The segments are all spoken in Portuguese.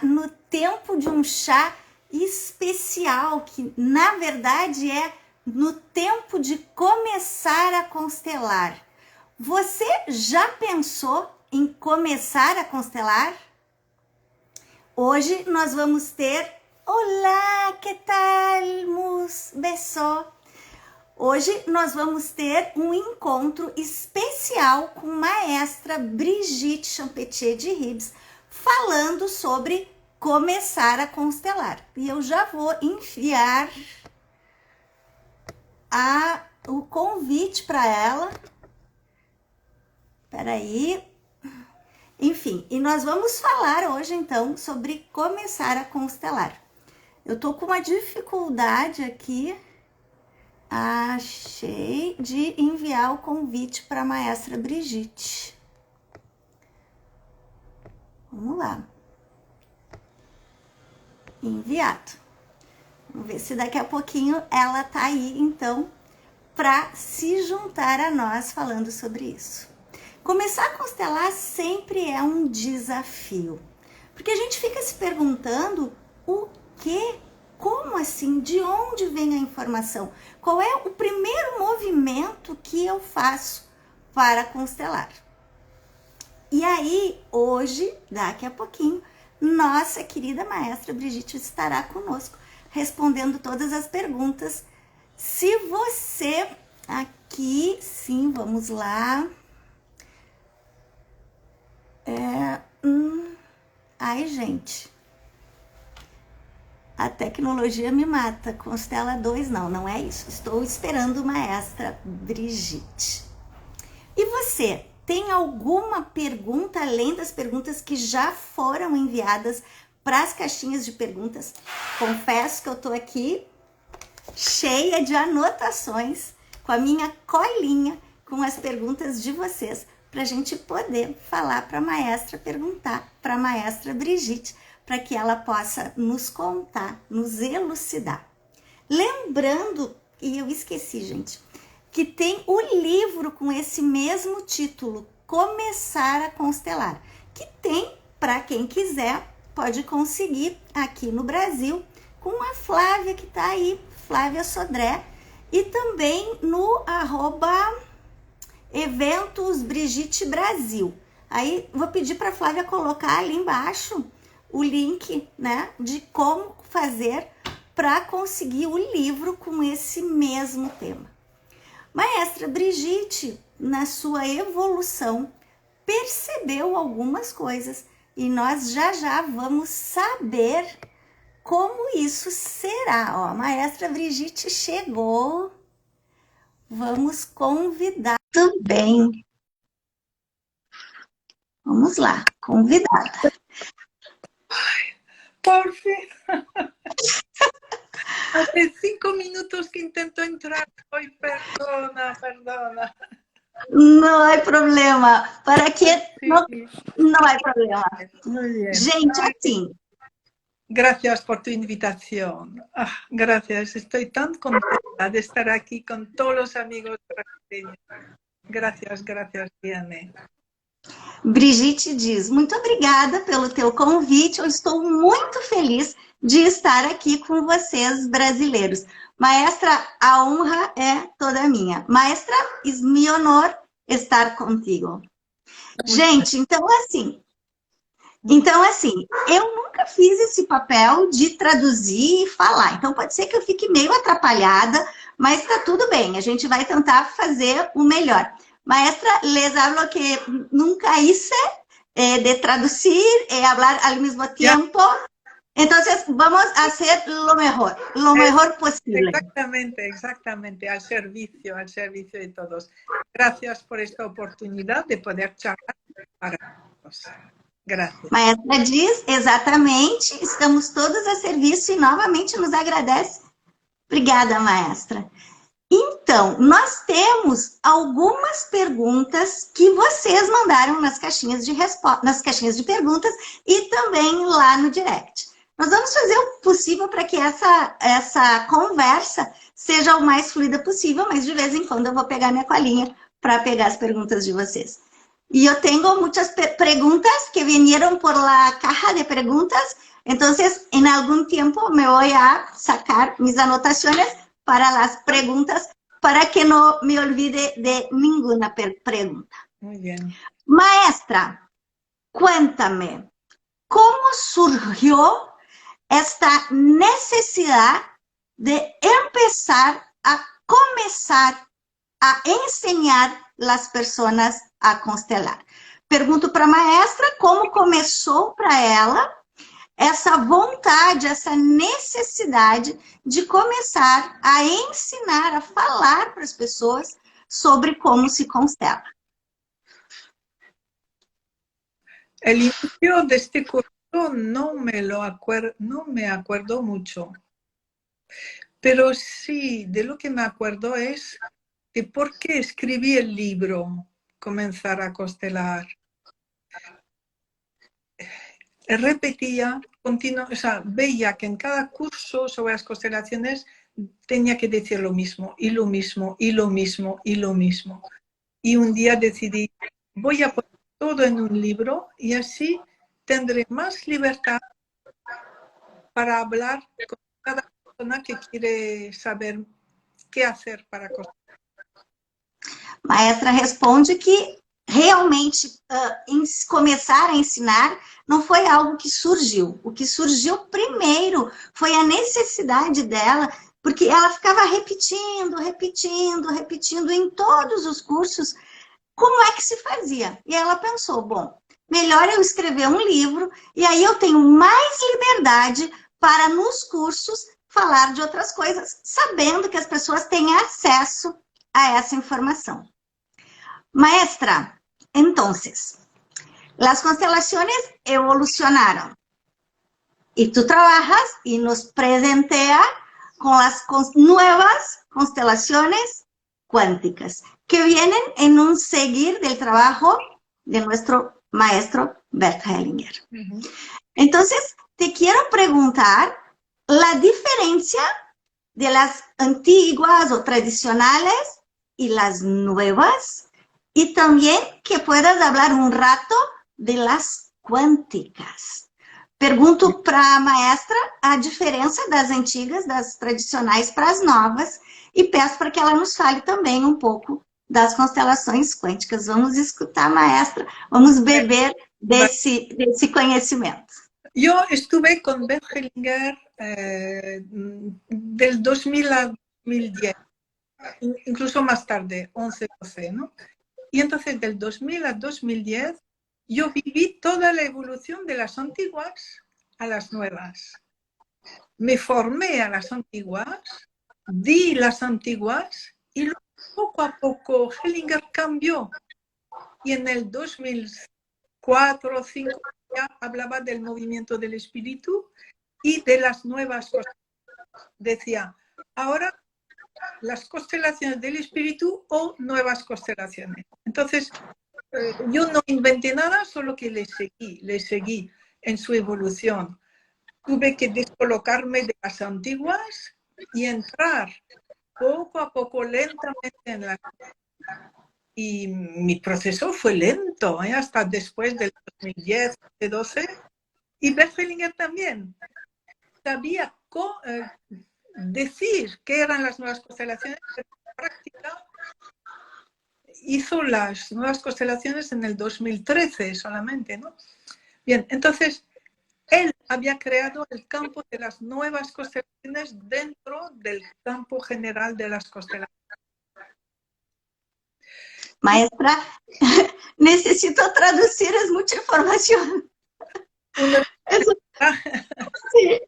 no tempo de um chá especial, que na verdade é no tempo de começar a constelar. Você já pensou em começar a constelar? Hoje nós vamos ter... Olá, que tal, mus? Beso. Hoje nós vamos ter um encontro especial com maestra Brigitte Champetier de Ribes, falando sobre começar a constelar. E eu já vou enviar o convite para ela. Espera aí. Enfim, e nós vamos falar hoje então sobre começar a constelar. Eu tô com uma dificuldade aqui. Achei de enviar o convite para a maestra Brigitte. Vamos lá. Enviado. Vamos ver se daqui a pouquinho ela tá aí, então, para se juntar a nós falando sobre isso. Começar a constelar sempre é um desafio, porque a gente fica se perguntando o quê? Como assim? De onde vem a informação? Qual é o primeiro movimento que eu faço para constelar? E aí, hoje, daqui a pouquinho, nossa querida maestra Brigitte estará conosco, respondendo todas as perguntas. Se você aqui, sim, vamos lá. Ai, gente... A tecnologia me mata. Constela 2, não é isso. Estou esperando maestra Brigitte. E você, tem alguma pergunta além das perguntas que já foram enviadas para as caixinhas de perguntas? Confesso que eu estou aqui cheia de anotações, com a minha colinha, com as perguntas de vocês, para a gente poder falar para a maestra, perguntar para a maestra Brigitte, para que ela possa nos contar, nos elucidar. Lembrando, e eu esqueci, gente, que tem o livro com esse mesmo título, Começar a Constelar, que tem, para quem quiser, pode conseguir aqui no Brasil, com a Flávia que está aí, Flávia Sodré, e também no @eventos Brigitte Brasil. Aí vou pedir para a Flávia colocar ali embaixo o link, né, de como fazer para conseguir o livro com esse mesmo tema. Maestra Brigitte, na sua evolução, percebeu algumas coisas e nós já vamos saber como isso será. Ó, a maestra Brigitte chegou, vamos convidar também. Vamos lá, convidada. Por fin. Hace 5 minutos que intento entrar. Ay, perdona. Não há problema. Para que Sí. não há problema. Muy bien. Gente, assim. Gracias por tu invitación. Gracias. Estoy tan contenta de estar aquí con todos los amigos brasileños. Gracias, Diane. Brigitte diz, muito obrigada pelo teu convite, eu estou muito feliz de estar aqui com vocês, brasileiros. Maestra, a honra é toda minha. Maestra, é meu honor estar contigo. Gente, então assim, eu nunca fiz esse papel de traduzir e falar, então pode ser que eu fique meio atrapalhada, mas tá tudo bem, a gente vai tentar fazer o melhor. Maestra, les hablo que nunca hice de traducir y hablar al mismo tiempo. Entonces, vamos a hacer lo mejor posible. Exactamente, al servicio de todos. Gracias por esta oportunidad de poder charlar para todos. Gracias. Maestra diz, exatamente, estamos todos a serviço e novamente nos agradece. Obrigada, maestra. Então, nós temos algumas perguntas que vocês mandaram nas caixinhas de perguntas e também lá no direct. Nós vamos fazer o possível para que essa conversa seja o mais fluida possível, mas de vez em quando eu vou pegar minha colinha para pegar as perguntas de vocês. Y yo tengo muchas preguntas que vinieron por la caja de preguntas, entonces en algún tiempo me voy a sacar mis anotaciones para las preguntas, para que no me olvide de ninguna pregunta. Muy bien. Maestra, cuéntame, ¿cómo surgió esta necesidad de empezar a comenzar a ensinar las personas a constelar? Pergunto para a maestra como começou para ela essa vontade, essa necessidade de começar a ensinar, a falar para as pessoas sobre como se constela. El inicio de este curso no me acuerdo mucho, pero sí, de lo que me acuerdo es de por qué escribí el libro Comenzar a constelar. Repetía, o sea, veía que en cada curso sobre las constelaciones tenía que decir lo mismo, y lo mismo, y lo mismo, y lo mismo. Y un día decidí, voy a poner todo en un libro y así tendré más libertad para hablar con cada persona que quiere saber qué hacer para constelar. Maestra responde que realmente começar a ensinar não foi algo que surgiu. O que surgiu primeiro foi a necessidade dela, porque ela ficava repetindo, repetindo, repetindo em todos os cursos como é que se fazia. E ela pensou, bom, melhor eu escrever um livro e aí eu tenho mais liberdade para nos cursos falar de outras coisas, sabendo que as pessoas têm acesso a essa informação. Maestra, entonces, las constelaciones evolucionaron y tú trabajas y nos presentea con las nuevas constelaciones cuánticas que vienen en un seguir del trabajo de nuestro maestro Bert Hellinger. Entonces, te quiero preguntar la diferencia de las antiguas o tradicionales y las nuevas, y también que puedas hablar un rato de las quânticas. Pergunto para a maestra a diferença das antigas, das tradicionais para as novas, e peço para que ela nos fale também um pouco das constelações quânticas. Vamos escutar, maestra, vamos beber desse conhecimento. Yo estuve con Bert Hellinger del 2000 a 2010, incluso más tarde, 11, 12, ¿no? Y entonces del 2000 a 2010 yo viví toda la evolución de las antiguas a las nuevas. Me formé a las antiguas, di las antiguas y luego poco a poco Hellinger cambió. Y en el 2004 o 2005 ya hablaba del movimiento del espíritu y de las nuevas cosas. Decía, ahora las constelaciones del espíritu o nuevas constelaciones. Entonces, yo no inventé nada, solo que le seguí en su evolución. Tuve que descolocarme de las antiguas y entrar poco a poco, lentamente en la... Y mi proceso fue lento, hasta después del 2010, 2012. Y Bert Hellinger también sabía decir qué eran las nuevas constelaciones, pero en práctica hizo las nuevas constelaciones en el 2013 solamente, ¿no? Bien, entonces él había creado el campo de las nuevas constelaciones dentro del campo general de las constelaciones. Maestra, necesito traducir, es mucha información. Sí.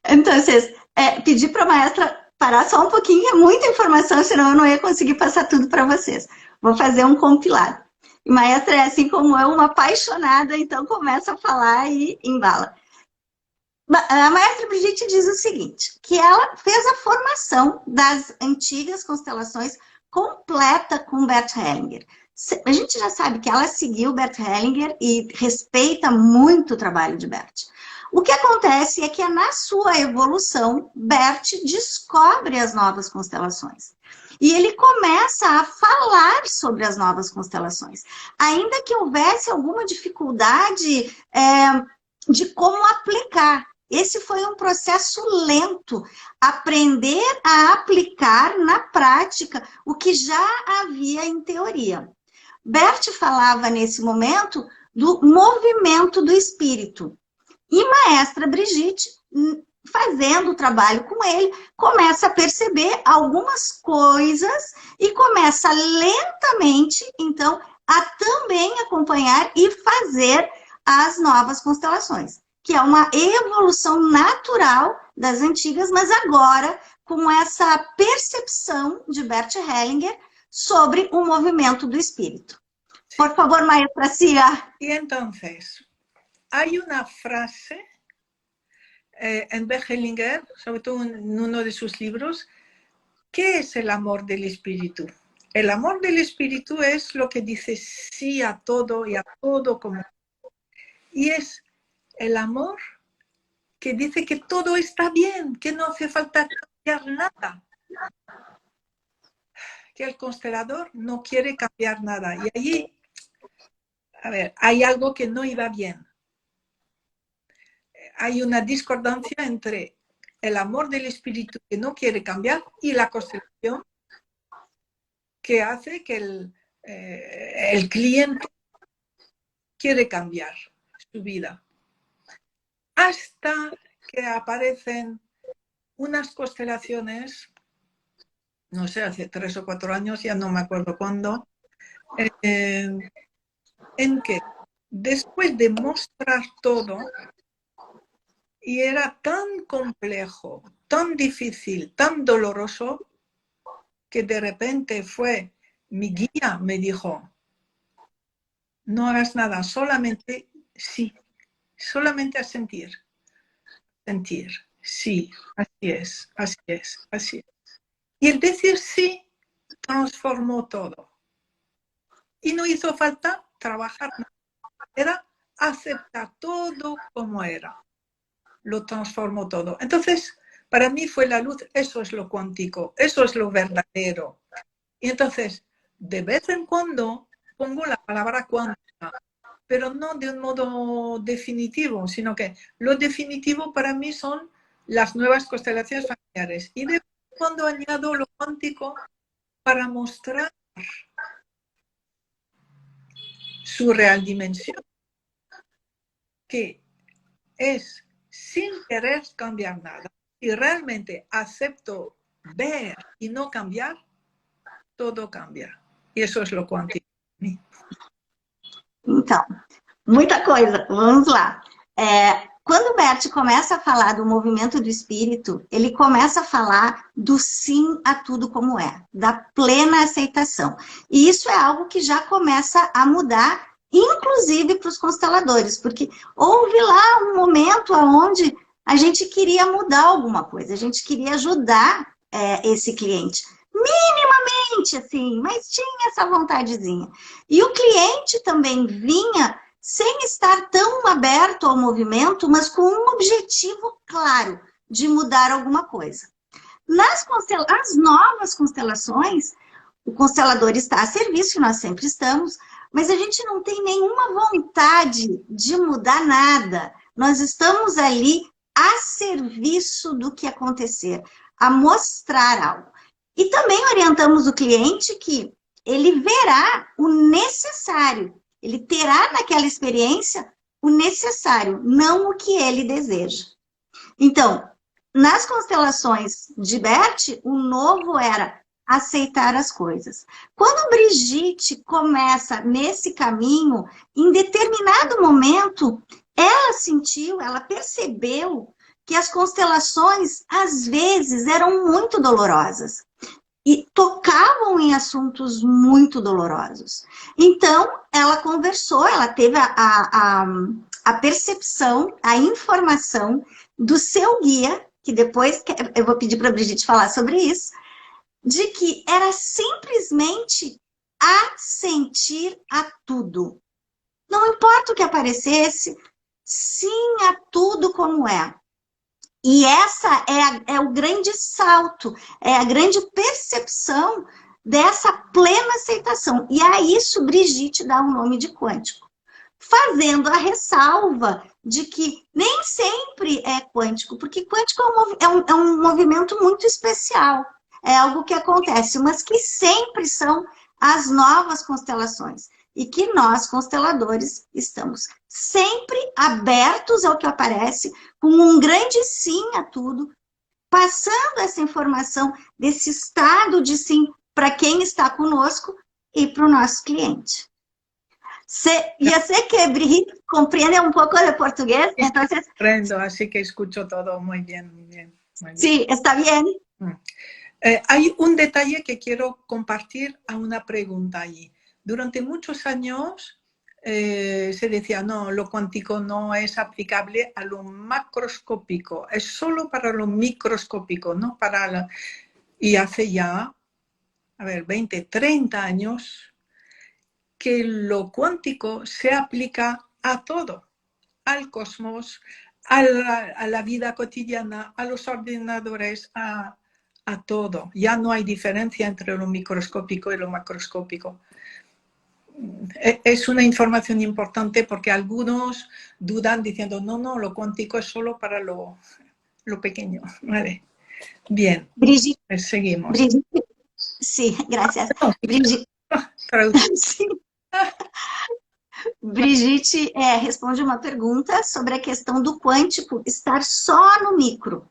Entonces, pedi para a maestra parar só um pouquinho, é muita informação, senão eu não ia conseguir passar tudo para vocês. Vou fazer um compilado. E maestra é assim como eu, uma apaixonada, então começa a falar e embala. A maestra Brigitte diz o seguinte, que ela fez a formação das antigas constelações completa com Bert Hellinger. A gente já sabe que ela seguiu Bert Hellinger e respeita muito o trabalho de Bert. O que acontece é que na sua evolução, Bert descobre as novas constelações. E ele começa a falar sobre as novas constelações. Ainda que houvesse alguma dificuldade de como aplicar. Esse foi um processo lento. Aprender a aplicar na prática o que já havia em teoria. Bert falava nesse momento do movimento do espírito. E Maestra Brigitte, fazendo o trabalho com ele, começa a perceber algumas coisas e começa lentamente, então, a também acompanhar e fazer as novas constelações, que é uma evolução natural das antigas, mas agora com essa percepção de Bert Hellinger sobre o movimento do espírito. Por favor, maestra Cia. Y entonces, hay una frase en Bert Hellinger, sobre todo en uno de sus libros, ¿qué es el amor del espíritu? El amor del espíritu es lo que dice sí a todo y a todo como... Y es el amor que dice que todo está bien, que no hace falta cambiar nada. Que el constelador no quiere cambiar nada. Y allí, a ver, hay algo que no iba bien. Hay una discordancia entre el amor del espíritu que no quiere cambiar y la constelación que hace que el cliente quiere cambiar su vida. Hasta que aparecen unas constelaciones, no sé, hace 3 o 4 años, ya no me acuerdo cuándo, en que después de mostrar todo, y era tan complejo, tan difícil, tan doloroso, que de repente fue mi guía, me dijo, no hagas nada, solamente sí, solamente a sentir. Sentir, sí, así es, así es, así es. Y el decir sí transformó todo. Y no hizo falta trabajar nada, era aceptar todo como era. Lo transformó todo. Entonces, para mí fue la luz, eso es lo cuántico, eso es lo verdadero. Y entonces, de vez en cuando pongo la palabra cuántica, pero no de un modo definitivo, sino que lo definitivo para mí son las nuevas constelaciones familiares. Y de vez en cuando añado lo cuántico para mostrar su real dimensión, que es sin querer cambiar nada. Si realmente acepto ver y no cambiar, todo cambia. E isso é o quântico. Então, muita coisa. Vamos lá. Quando o Bert começa a falar do movimento do espírito, ele começa a falar do sim a tudo como é, da plena aceitação. E isso é algo que já começa a mudar, inclusive para os consteladores, porque houve lá um momento onde a gente queria mudar alguma coisa, a gente queria ajudar esse cliente. Minimamente, assim, mas tinha essa vontadezinha. E o cliente também vinha sem estar tão aberto ao movimento, mas com um objetivo claro de mudar alguma coisa. As novas constelações, o constelador está a serviço, nós sempre estamos, mas a gente não tem nenhuma vontade de mudar nada. Nós estamos ali a serviço do que acontecer, a mostrar algo. E também orientamos o cliente que ele verá o necessário, ele terá naquela experiência o necessário, não o que ele deseja. Então, nas constelações de Bert, o novo era aceitar as coisas. Quando Brigitte começa nesse caminho, em determinado momento, ela sentiu, ela percebeu que as constelações, às vezes, eram muito dolorosas e tocavam em assuntos muito dolorosos. Então, ela conversou, ela teve a percepção, a informação do seu guia, que depois eu vou pedir para a Brigitte falar sobre isso, de que era simplesmente assentir a tudo. Não importa o que aparecesse, sim a tudo tudo como é. E essa é o grande salto, é a grande percepção dessa plena aceitação. E a isso Brigitte dá o nome de quântico, fazendo a ressalva de que nem sempre é quântico, porque quântico é um movimento muito especial, é algo que acontece, mas que sempre são as novas constelações. E que nós, consteladores, estamos sempre abertos ao que aparece, com um grande sim a tudo, passando essa informação desse estado de sim para quem está conosco e para o nosso cliente. Yo sé que Brigitte comprende un poco de portugués, entonces... Aprendo, así que escucho todo muy bien, muy bien. Muy bien. Sí, está bien. Hay un detalle que quiero compartir a una pregunta allí. Durante muchos años se decía, no, lo cuántico no es aplicable a lo macroscópico, es solo para lo microscópico, no para la... Y hace ya, 20, 30 años que lo cuántico se aplica a todo, al cosmos, a la vida cotidiana, a los ordenadores, a todo. Ya no hay diferencia entre lo microscópico y lo macroscópico. Es una información importante porque algunos dudan diciendo, no, lo cuántico es solo para lo pequeño. Vale. Bien, Brigitte, pues seguimos. Brigitte, sí, gracias. Brigitte, sí. Brigitte responde uma pergunta sobre a questão do quântico estar só no micro.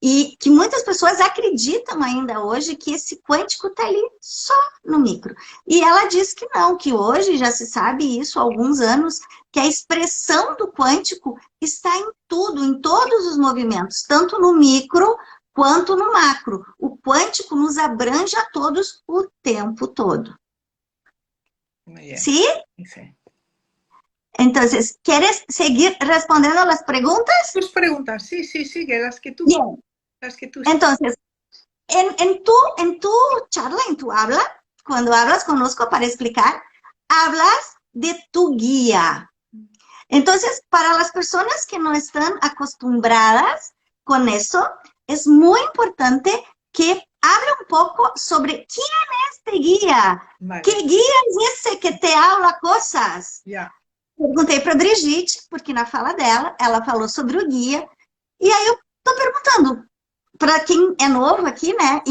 E que muitas pessoas acreditam ainda hoje que esse quântico está ali só no micro. E ela diz que não, que hoje já se sabe isso há alguns anos, que a expressão do quântico está em tudo, em todos os movimentos, tanto no micro quanto no macro. O quântico nos abrange a todos o tempo todo. ¿Sí? Sí. Entonces, ¿quieres seguir respondiendo a las preguntas? Tus preguntas, sí, sigue, las que tú... Bien. Las que tú... Entonces, en tu charla, en tu habla, cuando hablas conozco para explicar, hablas de tu guía. Entonces, para las personas que no están acostumbradas con eso, es muy importante que hable un poco sobre quién es este guía. Vale. ¿Qué guía es ese que te habla cosas? Yeah. Perguntei para Brigitte, porque na fala dela, ela falou sobre o guia. E aí eu tô perguntando, para quem é novo aqui, né,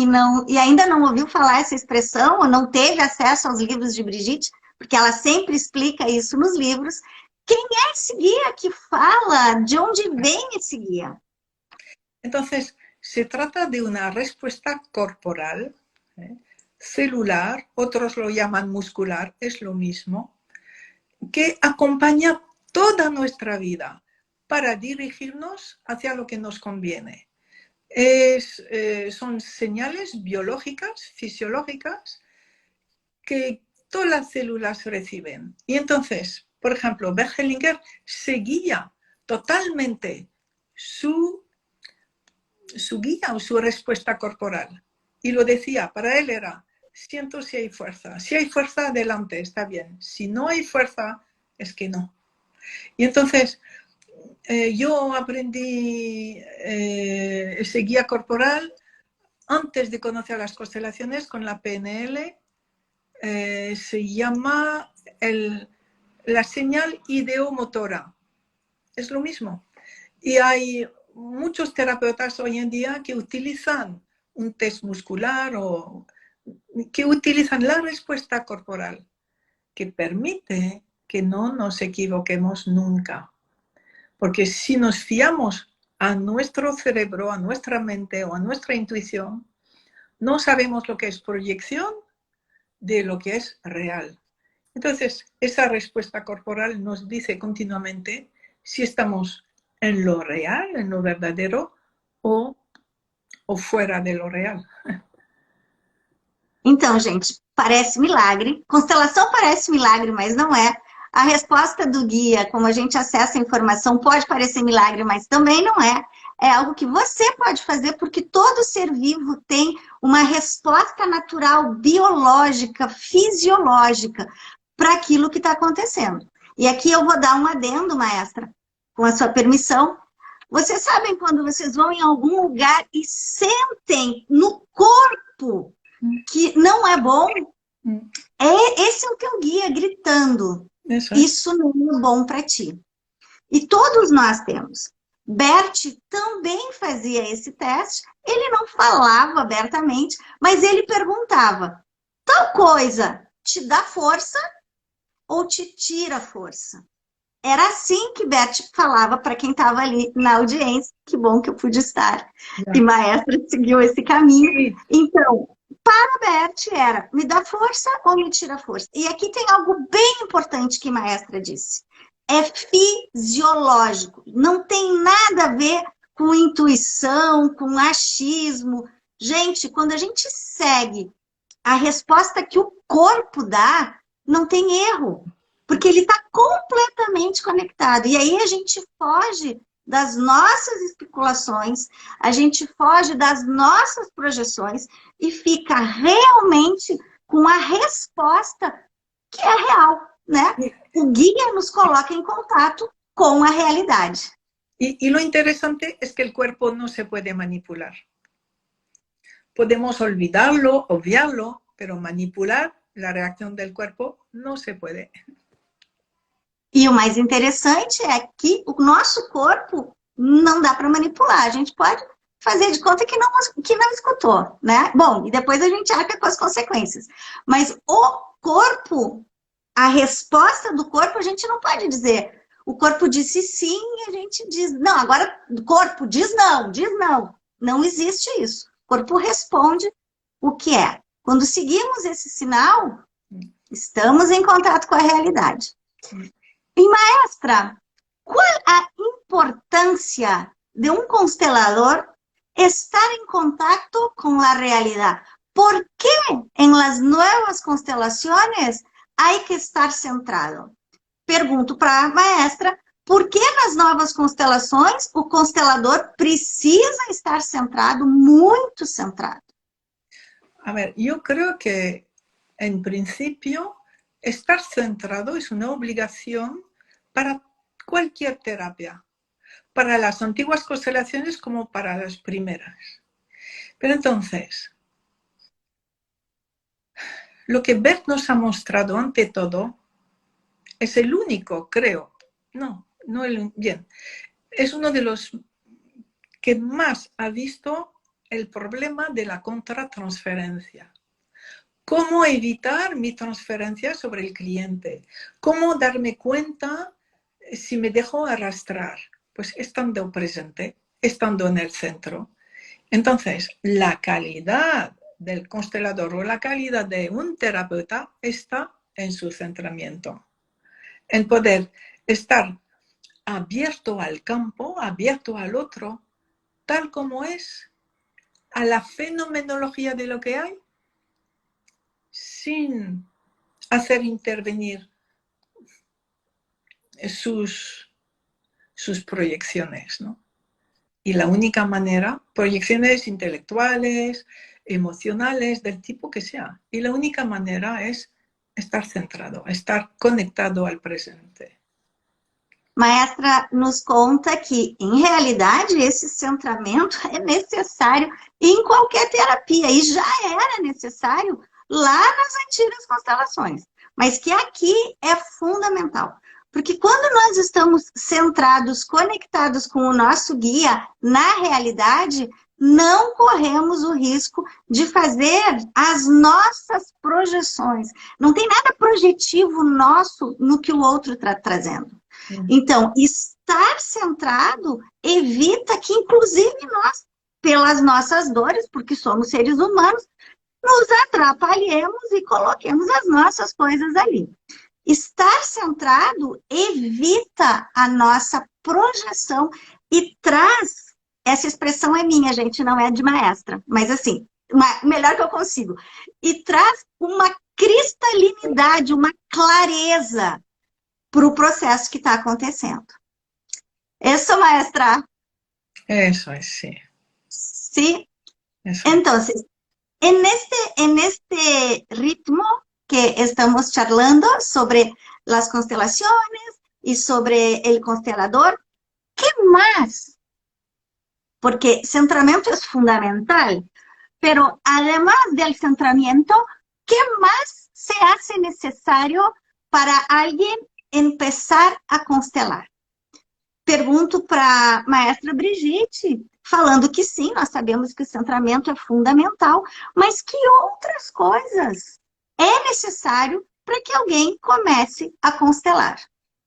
e ainda não ouviu falar essa expressão, ou não teve acesso aos livros de Brigitte, porque ela sempre explica isso nos livros, quem é esse guia que fala? De onde vem esse guia? Entonces, se trata de una respuesta corporal, celular, otros lo llaman muscular, es lo mismo, que acompaña toda nuestra vida para dirigirnos hacia lo que nos conviene. Son señales biológicas, fisiológicas, que todas las células reciben. Y entonces, por ejemplo, Bert Hellinger seguía totalmente su guía o su respuesta corporal. Y lo decía, para él era, siento si hay fuerza. Si hay fuerza, adelante, está bien. Si no hay fuerza, es que no. Y entonces, yo aprendí ese guía corporal antes de conocer las constelaciones con la PNL. Se llama la señal ideomotora. Es lo mismo. Y hay muchos terapeutas hoy en día que utilizan un test muscular o que utilizan la respuesta corporal, que permite que no nos equivoquemos nunca. Porque si nos fiamos a nuestro cerebro, a nuestra mente o a nuestra intuición, no sabemos lo que es proyección de lo que es real. Entonces, esa respuesta corporal nos dice continuamente si estamos en lo real, en lo verdadero, o fuera de lo real. Então, gente, parece milagre. Constelação parece milagre, mas não é. A resposta do guia, como a gente acessa a informação, pode parecer milagre, mas também não é. É algo que você pode fazer, porque todo ser vivo tem uma resposta natural, biológica, fisiológica, para aquilo que está acontecendo. E aqui eu vou dar um adendo, maestra, com a sua permissão. Vocês sabem quando vocês vão em algum lugar e sentem no corpo que não é bom? Esse é o teu guia gritando. Isso não é bom para ti. E todos nós temos. Bert também fazia esse teste. Ele não falava abertamente, mas ele perguntava: tal coisa te dá força ou te tira força? Era assim que Bert falava para quem estava ali na audiência. Que bom que eu pude estar. E Maestra seguiu esse caminho. Então, para Bert era: me dá força ou me tira força? E aqui tem algo bem importante que Maestra disse. É fisiológico. Não tem nada a ver com intuição, com achismo. Gente, quando a gente segue a resposta que o corpo dá, não tem erro. Porque ele está completamente conectado. E aí a gente foge das nossas especulações, a gente foge das nossas projeções e fica realmente com a resposta que é real, né? O guia nos coloca em contato con la realidad. Y lo interesante es que el cuerpo no se puede manipular. Podemos olvidarlo, obviarlo, pero manipular la reacción del cuerpo no se puede. E o mais interessante é que o nosso corpo não dá para manipular. A gente pode fazer de conta que não escutou, né? Bom, e depois a gente arca com as consequências. Mas o corpo, a resposta do corpo, a gente não pode dizer. O corpo disse sim e a gente diz não. Agora o corpo diz não, diz não. Não existe isso. O corpo responde o que é. Quando seguimos esse sinal, estamos em contato com a realidade. E maestra, qual a importância de um constelador estar em contato com a realidade? ¿Por qué en las nuevas constelaciones hay que estar centrado? Pergunto para a maestra, por que nas novas constelações o constelador precisa estar centrado, muito centrado? A ver, yo creo que en principio estar centrado es una obligación para cualquier terapia, para las antiguas constelaciones como para las primeras. Pero entonces, lo que Bert nos ha mostrado ante todo es el único, creo, es uno de los que más ha visto el problema de la contratransferencia. ¿Cómo evitar mi transferencia sobre el cliente? ¿Cómo darme cuenta si me dejo arrastrar? Pues estando presente, estando en el centro. Entonces, la calidad del constelador o la calidad de un terapeuta está en su centramiento. En poder estar abierto al campo, abierto al otro, tal como es, a la fenomenología de lo que hay, sin hacer intervenir sus proyecciones, ¿no? Y la única manera, proyecciones intelectuales, emocionales, del tipo que sea, y la única manera es estar centrado, estar conectado al presente. Maestra nos conta que, em realidade, esse centramento é necessário em qualquer terapia, e já era necessário lá nas antigas constelações, mas que aqui é fundamental. Porque quando nós estamos centrados, conectados com o nosso guia na realidade, não corremos o risco de fazer as nossas projeções. Não tem nada projetivo nosso no que o outro está trazendo. Então, estar centrado evita que, inclusive, nós, pelas nossas dores, porque somos seres humanos, nos atrapalhemos e coloquemos as nossas coisas ali. Estar centrado evita a nossa projeção e traz, essa expressão é minha, gente, não é de maestra, mas assim, melhor que eu consigo, e traz uma cristalinidade, uma clareza para o processo que está acontecendo. Isso, maestra? Eso es, sí. Sí. Eso. Entonces, en este ritmo que estamos charlando sobre las constelaciones y sobre el constelador, ¿qué más porque centramento es fundamental, pero además del centramiento, ¿qué más se hace necesario para alguien empezar a constelar? Pergunto para a maestra Brigitte, falando que sim, nós sabemos que o centramento é fundamental, mas que outras coisas é necessário para que alguém comece a constelar?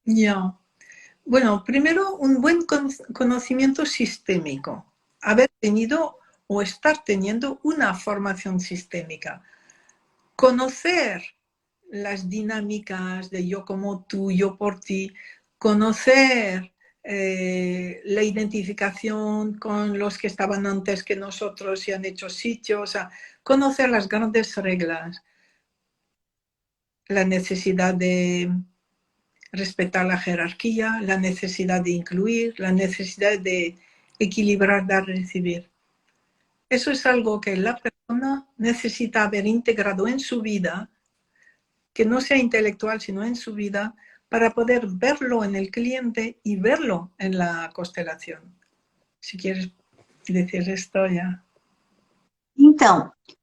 Ya. Bueno, primero un buen conocimiento sistémico. Haber tenido o estar teniendo una formación sistémica. Conocer las dinámicas de yo como tú, yo por ti. Conocer la identificación con los que estaban antes que nosotros y han hecho sitio. O sea, conocer las grandes reglas. La necesidad de respetar la jerarquía, la necesidad de incluir, la necesidad de equilibrar, dar, recibir. Eso es algo que la persona necesita haber integrado en su vida, que no sea intelectual, sino en su vida, para poder verlo en el cliente y verlo en la constelación. Si quieres decir esto ya. Então, o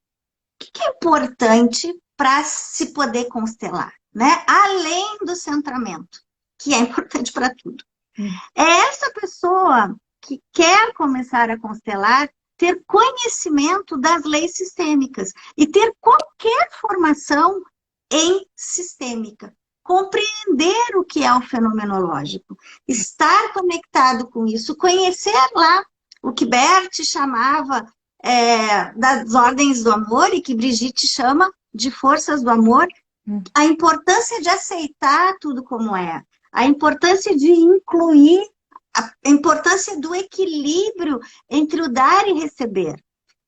que é importante para se poder constelar, né? Além do centramento, que é importante para tudo. É essa pessoa que quer começar a constelar ter conhecimento das leis sistêmicas e ter qualquer formação em sistêmica. Compreender o que é o fenomenológico, estar conectado com isso, conhecer lá o que Bert chamava das ordens do amor e que Brigitte chama de forças do amor, a importância de aceitar tudo como é, a importância de incluir, a importância do equilíbrio entre o dar e receber.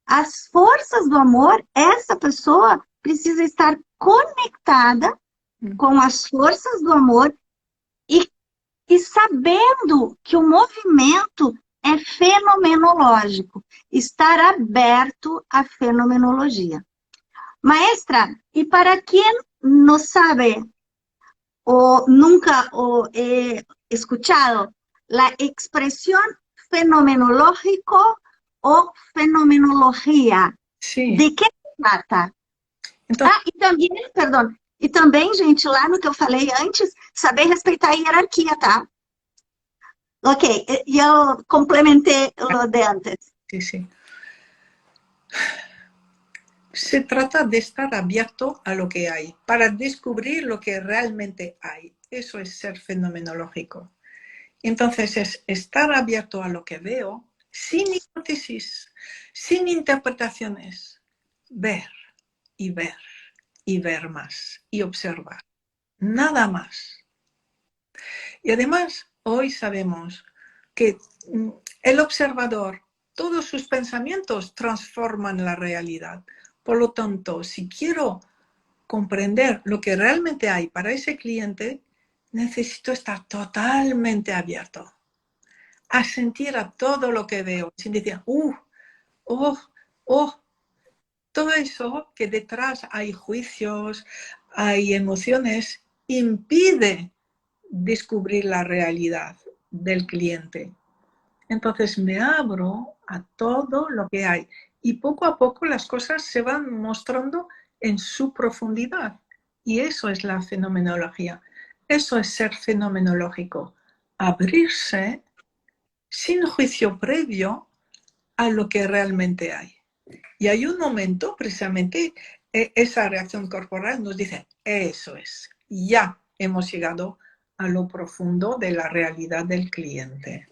As forças do amor, essa pessoa precisa estar conectada com as forças do amor e sabendo que o movimento é fenomenológico, estar aberto à fenomenologia. Maestra, e para quem não sabe o nunca he escuchado, la expresión fenomenológico o fenomenología, Sí. ¿de qué se trata? Então, E também, gente, lá no que eu falei antes, saber respeitar a hierarquia, tá? Ok, eu complementei lo de antes. sí, sí. Se trata de estar abierto a lo que hay, para descubrir lo que realmente hay. Eso es ser fenomenológico. Entonces es estar abierto a lo que veo, sin hipótesis, sin interpretaciones. Ver y ver y ver más y observar. Nada más. Y además, hoy sabemos que el observador, todos sus pensamientos transforman la realidad. Por lo tanto, si quiero comprender lo que realmente hay para ese cliente, necesito estar totalmente abierto a sentir a todo lo que veo, sin decir, todo eso que detrás hay juicios, hay emociones, impide descubrir la realidad del cliente. Entonces me abro a todo lo que hay y poco a poco las cosas se van mostrando en su profundidad. Y eso es la fenomenología. Eso es ser fenomenológico. Abrirse sin juicio previo a lo que realmente hay. Y hay un momento, precisamente, esa reacción corporal nos dice, eso es, ya hemos llegado a lo profundo de la realidad del cliente.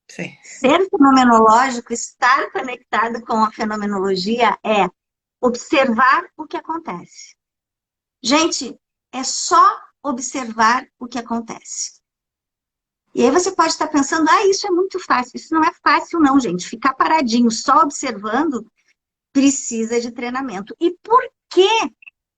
Sí. Ser fenomenológico, estar conectado com a fenomenologia é observar o que acontece. Gente, é só observar o que acontece. E aí você pode estar pensando, isso é muito fácil. Isso não é fácil não, gente. Ficar paradinho, só observando, precisa de treinamento. E por que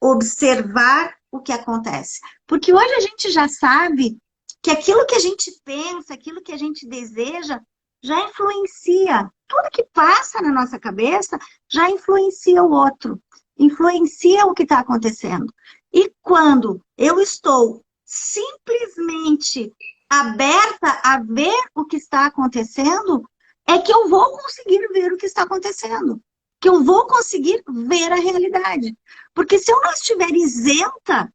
observar o que acontece? Porque hoje a gente já sabe que aquilo que a gente pensa, aquilo que a gente deseja, já influencia. Tudo que passa na nossa cabeça já influencia o outro. Influencia o que está acontecendo. E quando eu estou simplesmente aberta a ver o que está acontecendo, é que eu vou conseguir ver o que está acontecendo. Que eu vou conseguir ver a realidade. Porque se eu não estiver isenta,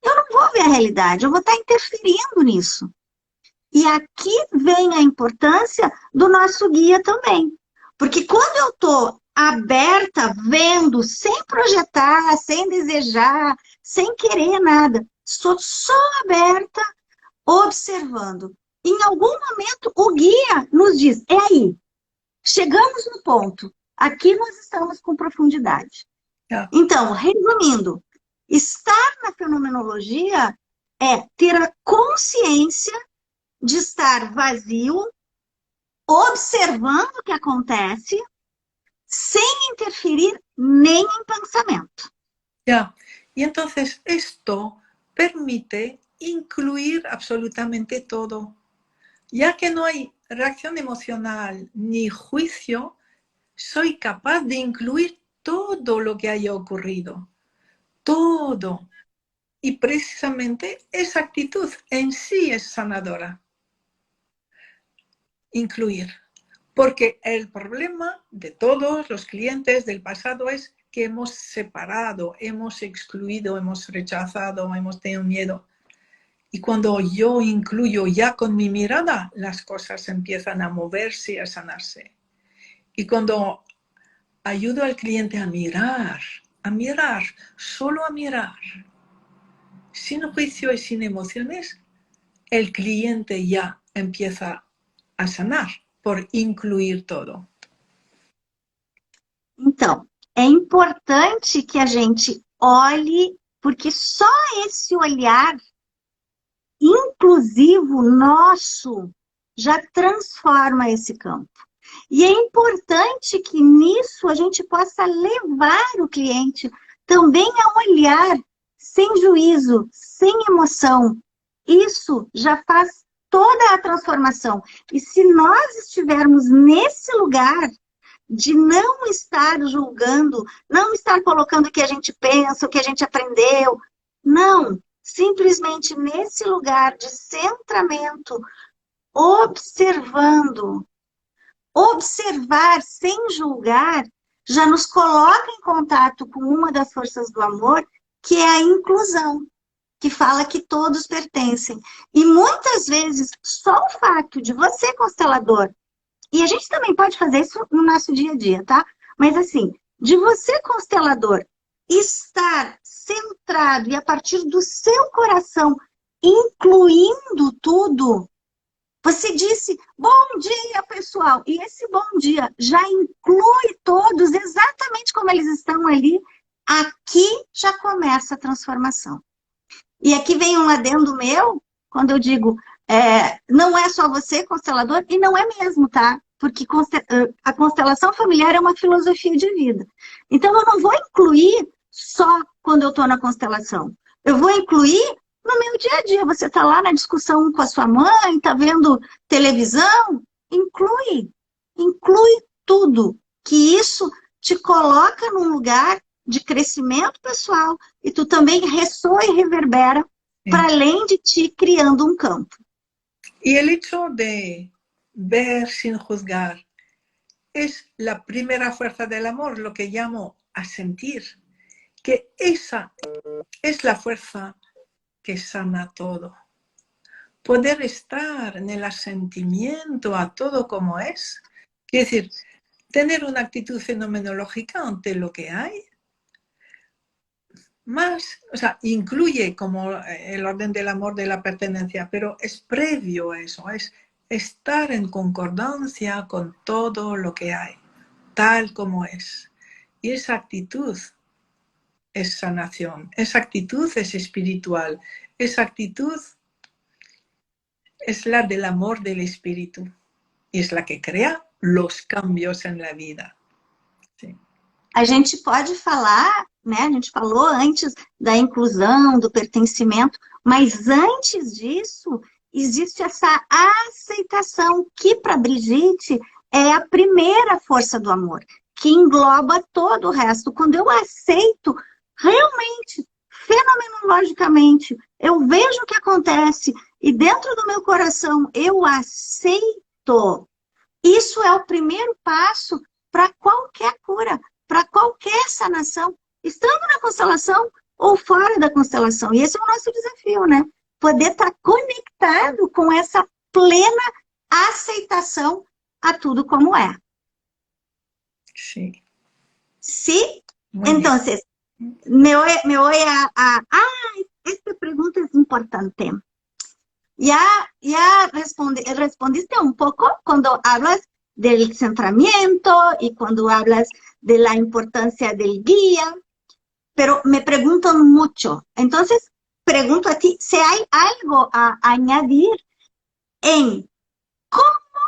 eu não vou ver a realidade, eu vou estar interferindo nisso. E aqui vem a importância do nosso guia também. Porque quando eu estou aberta, vendo, sem projetar, sem desejar, sem querer nada, estou só aberta, observando. Em algum momento, o guia nos diz, é aí, chegamos no ponto, aqui nós estamos com profundidade. Ya. Então, resumindo, estar na fenomenologia é ter a consciência de estar vazio, observando o que acontece, sem interferir nem em pensamento. Ya. Y entonces esto permite incluir absolutamente todo. Ya que no hay reacción emocional ni juicio, soy capaz de incluir todo lo que haya ocurrido. Todo. Y precisamente esa actitud en sí es sanadora. Incluir. Porque el problema de todos los clientes del pasado es que hemos separado, hemos excluido, hemos rechazado, hemos tenido miedo. Y cuando yo incluyo ya con mi mirada, las cosas empiezan a moverse y a sanarse. Y cuando ayudo al cliente a mirar, solo a mirar, sin juicio y sin emociones, el cliente ya empieza a sanar por incluir todo. Então, é importante que a gente olhe, porque só esse olhar inclusivo nosso já transforma esse campo. E é importante que nisso a gente possa levar o cliente também a olhar sem juízo, sem emoção. Isso já faz toda a transformação. E se nós estivermos nesse lugar de não estar julgando, não estar colocando o que a gente pensa, o que a gente aprendeu, não, simplesmente nesse lugar de centramento, observando. Observar sem julgar já nos coloca em contato com uma das forças do amor, que é a inclusão, que fala que todos pertencem. E muitas vezes, só o fato de você, constelador, e a gente também pode fazer isso no nosso dia a dia, tá? Mas assim, de você, constelador, estar centrado e a partir do seu coração, incluindo tudo. Você disse, bom dia, pessoal. E esse bom dia já inclui todos exatamente como eles estão ali. Aqui já começa a transformação. E aqui vem um adendo meu, quando eu digo, não é só você, constelador, e não é mesmo, tá? Porque a constelação familiar é uma filosofia de vida. Então, eu não vou incluir só quando eu estou na constelação. Eu vou incluir no meu dia a dia. Você está lá na discussão com a sua mãe, está vendo televisão, inclui tudo. Que isso te coloca num lugar de crescimento pessoal e tu também ressoa e reverbera para além de ti, criando um campo. Y el hecho de ver sin juzgar es la primera fuerza del amor, lo que llamo a sentir, que esa es la fuerza que sana todo. Poder estar en el asentimiento a todo como es, quiere decir, tener una actitud fenomenológica ante lo que hay, más, o sea, incluye como el orden del amor de la pertenencia, pero es previo a eso, es estar en concordancia con todo lo que hay, tal como es. Y esa actitud es sanación, esa actitud es espiritual, esa actitud es la del amor del espíritu y es la que crea los cambios en la vida. Sí. A gente pode falar, né? A gente falou antes da inclusão, do pertencimento, mas antes disso, existe essa aceitação que para Brigitte é a primeira força do amor, que engloba todo o resto. Quando eu aceito, realmente, fenomenologicamente, eu vejo o que acontece e dentro do meu coração eu aceito. Isso é o primeiro passo para qualquer cura, para qualquer sanação, estando na constelação ou fora da constelação. E esse é o nosso desafio, né? Poder estar conectado com essa plena aceitação a tudo como é. Sí. Sí, Muy bien. entonces, me voy esta pregunta es importante. Ya respondiste un poco cuando hablas del centramiento y cuando hablas de la importancia del guía, pero me preguntan mucho. Entonces, pregunto a ti si hay algo a añadir en cómo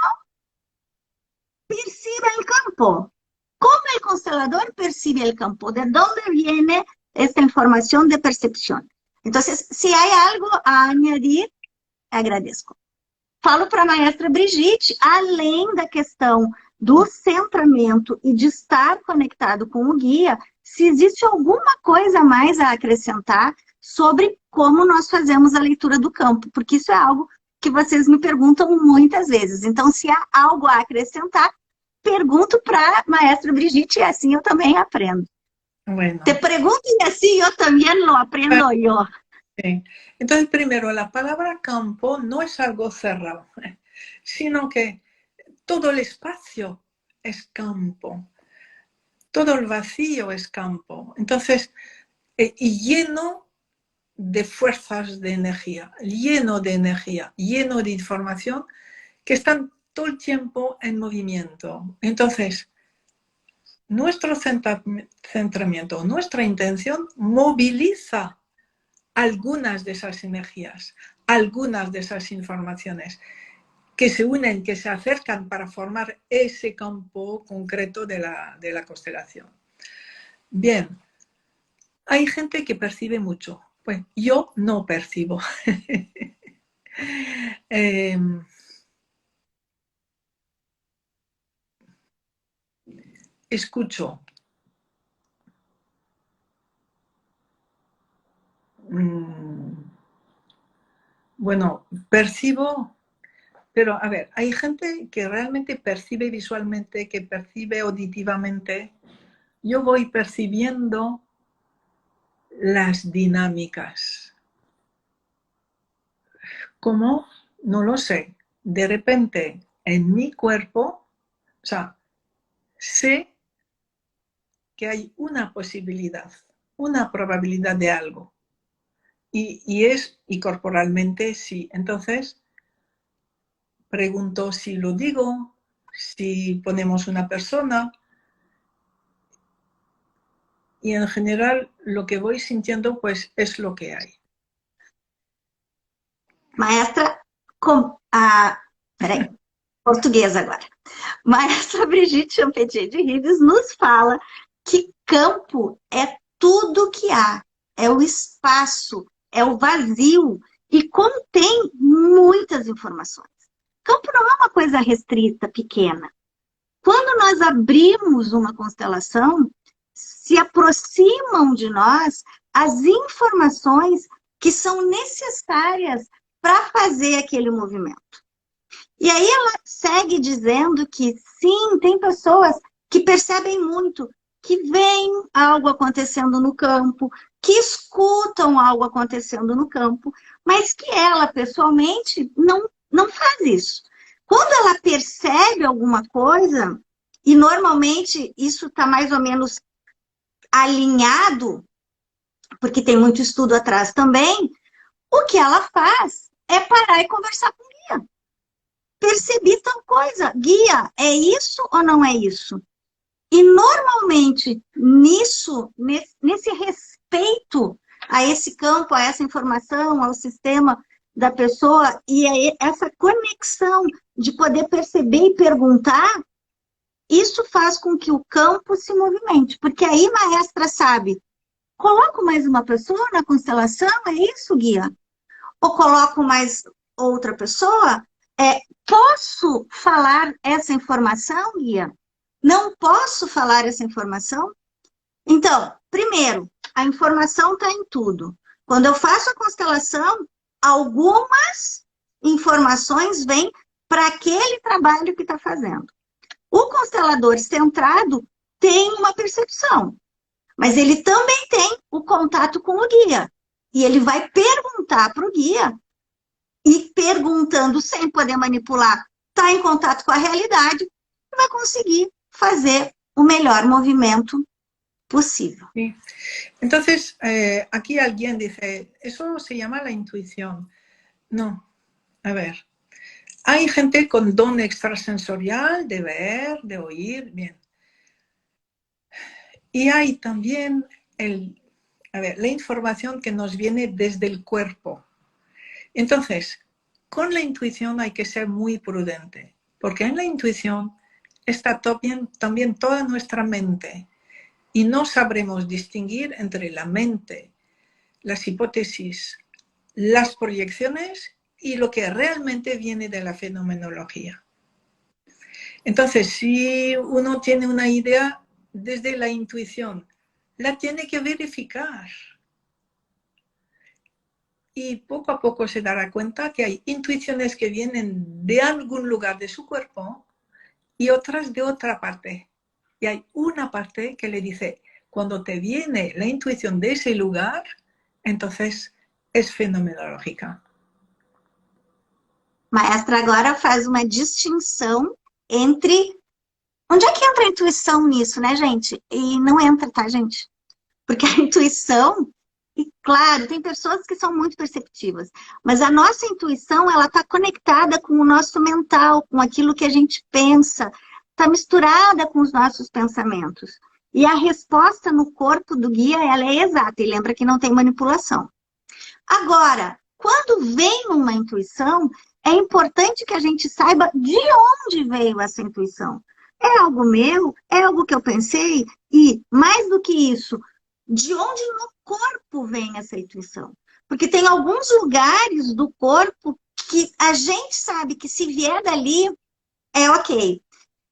percibe el campo, cómo el constelador percibe el campo, de dónde viene esta información de percepción. Entonces, si hay algo a añadir, agradeço. Falo para a maestra Brigitte, além da questão do centramento e de estar conectado com o guia, se existe alguma coisa a mais a acrescentar sobre como nós fazemos a leitura do campo, porque isso é algo que vocês me perguntam muitas vezes. Então, se há algo a acrescentar, pergunto para a maestra Brigitte e assim eu também aprendo. Bueno. Te pregunto y así yo también lo aprendo yo. Sí. Entonces, primero, la palabra campo no es algo cerrado, sino que todo el espacio es campo, todo el vacío es campo. Entonces, y lleno de fuerzas de energía, lleno de información que están todo el tiempo en movimiento. Entonces, nuestro centramiento, nuestra intención moviliza algunas de esas energías, algunas de esas informaciones que se unen, que se acercan para formar ese campo concreto de la constelación. Bien, hay gente que percibe mucho. Pues yo no percibo. Escucho. Bueno, percibo, pero a ver, hay gente que realmente percibe visualmente, que percibe auditivamente. Yo voy percibiendo las dinámicas. ¿Cómo? No lo sé. De repente, en mi cuerpo, o sea, sé que hay una posibilidad, una probabilidad de algo. Y corporalmente sí. Entonces, pregunto si lo digo, si ponemos una persona. Y en general, lo que voy sintiendo, pues, es lo que hay. Maestra, peraí, português agora. Maestra Brigitte Champetier de Rives nos fala que campo é tudo que há, é o espaço, é o vazio e contém muitas informações. Campo não é uma coisa restrita, pequena. Quando nós abrimos uma constelação, se aproximam de nós as informações que são necessárias para fazer aquele movimento. E aí ela segue dizendo que sim, tem pessoas que percebem muito, que veem algo acontecendo no campo, que escutam algo acontecendo no campo, mas que ela, pessoalmente, não faz isso. Quando ela percebe alguma coisa, e normalmente isso está mais ou menos alinhado, porque tem muito estudo atrás também, o que ela faz é parar e conversar com o guia. Percebi tal coisa. Guia, é isso ou não é isso? E normalmente, nesse respeito a esse campo, a essa informação, ao sistema da pessoa, e essa conexão de poder perceber e perguntar, isso faz com que o campo se movimente. Porque aí, maestra, sabe, coloco mais uma pessoa na constelação, é isso, guia? Ou coloco mais outra pessoa? Posso falar essa informação, guia? Não posso falar essa informação? Então, primeiro, a informação está em tudo. Quando eu faço a constelação, algumas informações vêm para aquele trabalho que está fazendo. O constelador centrado tem uma percepção, mas ele também tem o contato com o guia. E ele vai perguntar para o guia, e perguntando sem poder manipular, está em contato com a realidade, e vai conseguir fazer o melhor movimento posible. Sí. Entonces, aquí alguien dice, eso se llama la intuición. No, a ver, hay gente con don extrasensorial de ver, de oír, bien. Y hay también la información que nos viene desde el cuerpo. Entonces, con la intuición hay que ser muy prudente, porque en la intuición está también toda nuestra mente. Y no sabremos distinguir entre la mente, las hipótesis, las proyecciones y lo que realmente viene de la fenomenología. Entonces, si uno tiene una idea desde la intuición, la tiene que verificar. Y poco a poco se dará cuenta que hay intuiciones que vienen de algún lugar de su cuerpo y otras de otra parte. Y hay una parte que le dice, cuando te viene la intuición de ese lugar, entonces es fenomenológica. Maestra agora faz uma distinção entre... Onde é que entra a intuição nisso, né, gente? E não entra, tá, gente? Porque a intuição... E, claro, tem pessoas que são muito perceptivas, mas a nossa intuição, ela está conectada com o nosso mental, com aquilo que a gente pensa, está misturada com os nossos pensamentos. E a resposta no corpo do guia, ela é exata, e lembra que não tem manipulação. Agora, quando vem uma intuição, é importante que a gente saiba de onde veio essa intuição. É algo meu? É algo que eu pensei? E, mais do que isso, de onde no corpo vem essa intuição? Porque tem alguns lugares do corpo que a gente sabe que se vier dali, é ok.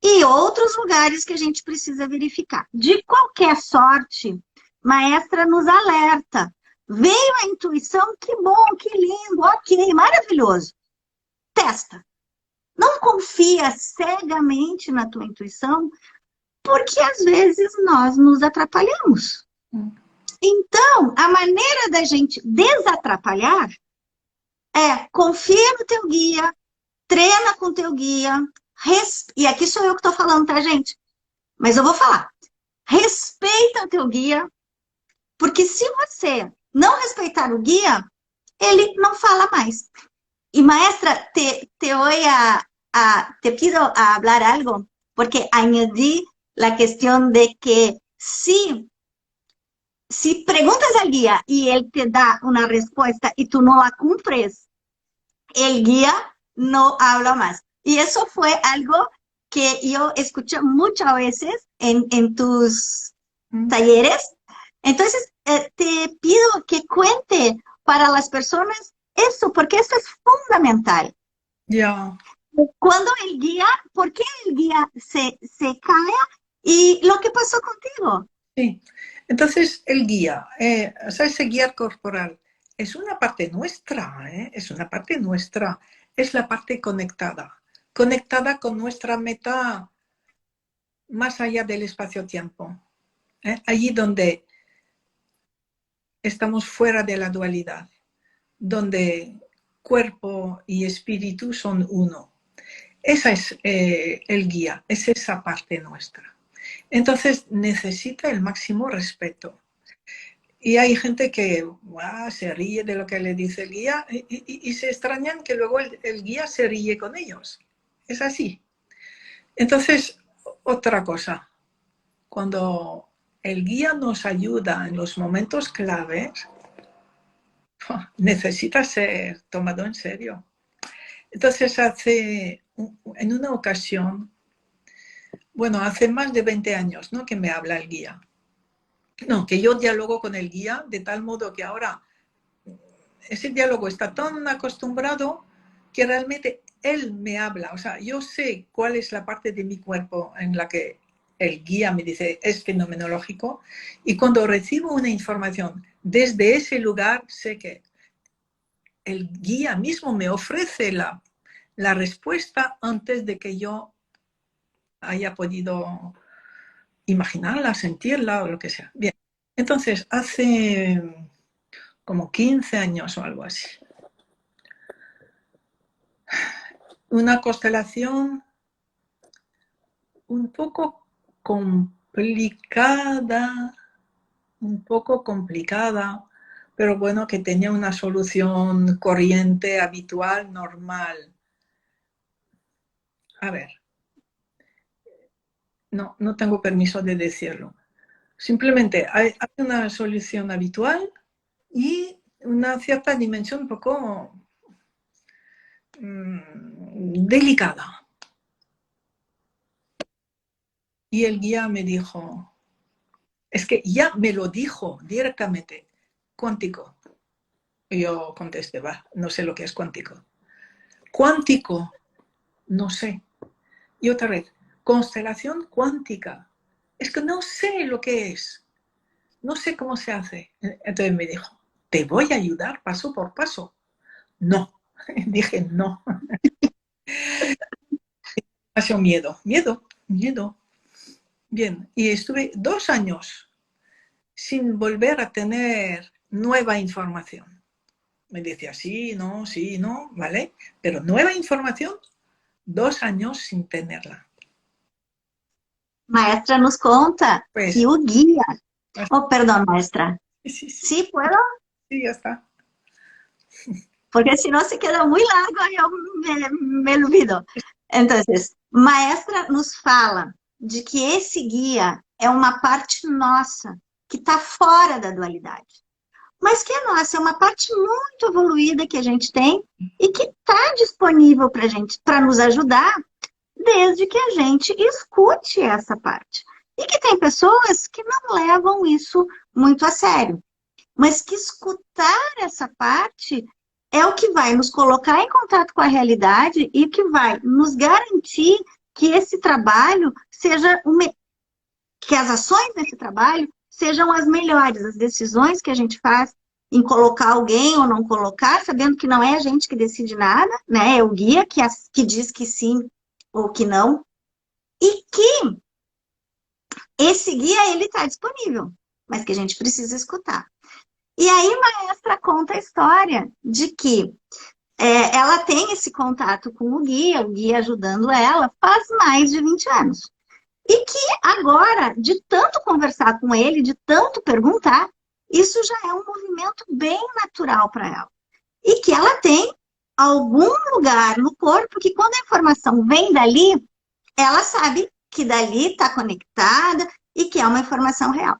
E outros lugares que a gente precisa verificar. De qualquer sorte, Maestra nos alerta. Veio a intuição, que bom, que lindo, ok, maravilhoso. Testa. Não confia cegamente na tua intuição, porque às vezes nós nos atrapalhamos. Então, a maneira da gente desatrapalhar é confia no teu guia, treina com o teu guia, e aqui sou eu que estou falando, tá, gente? Mas eu vou falar. Respeita o teu guia, porque se você não respeitar o guia, ele não fala mais. Y maestra, te pido a hablar algo, porque añadí la cuestión de que si preguntas al guía y él te da una respuesta y tú no la cumples, el guía no habla más. Y eso fue algo que yo escuché muchas veces en tus talleres. Entonces, te pido que cuente para las personas eso, porque eso es fundamental. Ya. Cuando el guía, ¿por qué el guía se cae? Y lo que pasó contigo. Sí. Entonces, el guía, o sea, ese guía corporal, es una parte nuestra, es una parte nuestra, es la parte conectada con nuestra meta más allá del espacio-tiempo, allí donde estamos fuera de la dualidad, donde cuerpo y espíritu son uno. Ese es el guía, es esa parte nuestra. Entonces necesita el máximo respeto. Y hay gente que se ríe de lo que le dice el guía y se extrañan que luego el guía se ríe con ellos. Es así. Entonces, otra cosa. Cuando el guía nos ayuda en los momentos claves, necesita ser tomado en serio. Entonces, en una ocasión, bueno, hace más de 20 años, ¿no?, que me habla el guía. No, que yo dialogo con el guía de tal modo que ahora ese diálogo está tan acostumbrado que realmente él me habla. O sea, yo sé cuál es la parte de mi cuerpo en la que el guía me dice es fenomenológico, y cuando recibo una información desde ese lugar sé que el guía mismo me ofrece la respuesta antes de que yo haya podido imaginarla, sentirla o lo que sea. Bien, entonces hace como 15 años o algo así, una constelación un poco complicada, pero bueno, que tenía una solución corriente, habitual, normal. A ver, no tengo permiso de decirlo. Simplemente hay una solución habitual y una cierta dimensión un poco delicada. Y el guía me dijo, es que ya me lo dijo directamente, cuántico. Y yo contesté, no sé lo que es cuántico. Cuántico, no sé. Y otra vez, constelación cuántica. Es que no sé lo que es. No sé cómo se hace. Entonces me dijo, te voy a ayudar paso por paso. No. Dije, no. Pasó miedo. Bien, y estuve 2 años sin volver a tener nueva información. Me decía, sí, no, ¿vale? Pero nueva información, 2 años sin tenerla. Maestra nos conta Pues, que o guia... Oh, perdão, maestra. sí, ¿Sí puedo? sí, ya está. Porque senão se queda muito largo e eu me olvido. Então, maestra nos fala de que esse guia é uma parte nossa, que está fora da dualidade. Mas que é nossa, é uma parte muito evoluída que a gente tem e que está disponível para gente, para nos ajudar, desde que a gente escute essa parte. E que tem pessoas que não levam isso muito a sério, mas que escutar essa parte é o que vai nos colocar em contato com a realidade e que vai nos garantir que esse trabalho seja que as ações desse trabalho sejam as melhores, as decisões que a gente faz em colocar alguém ou não colocar, sabendo que não é a gente que decide nada, né? É o guia que diz que sim ou que não. E que esse guia, ele está disponível, mas que a gente precisa escutar. E aí, a maestra conta a história de que ela tem esse contato com o guia ajudando ela faz mais de 20 anos. E que agora, de tanto conversar com ele, de tanto perguntar, isso já é um movimento bem natural para ela. E que ela tem algum lugar no corpo que quando a informação vem dali, ela sabe que dali está conectada e que é uma informação real.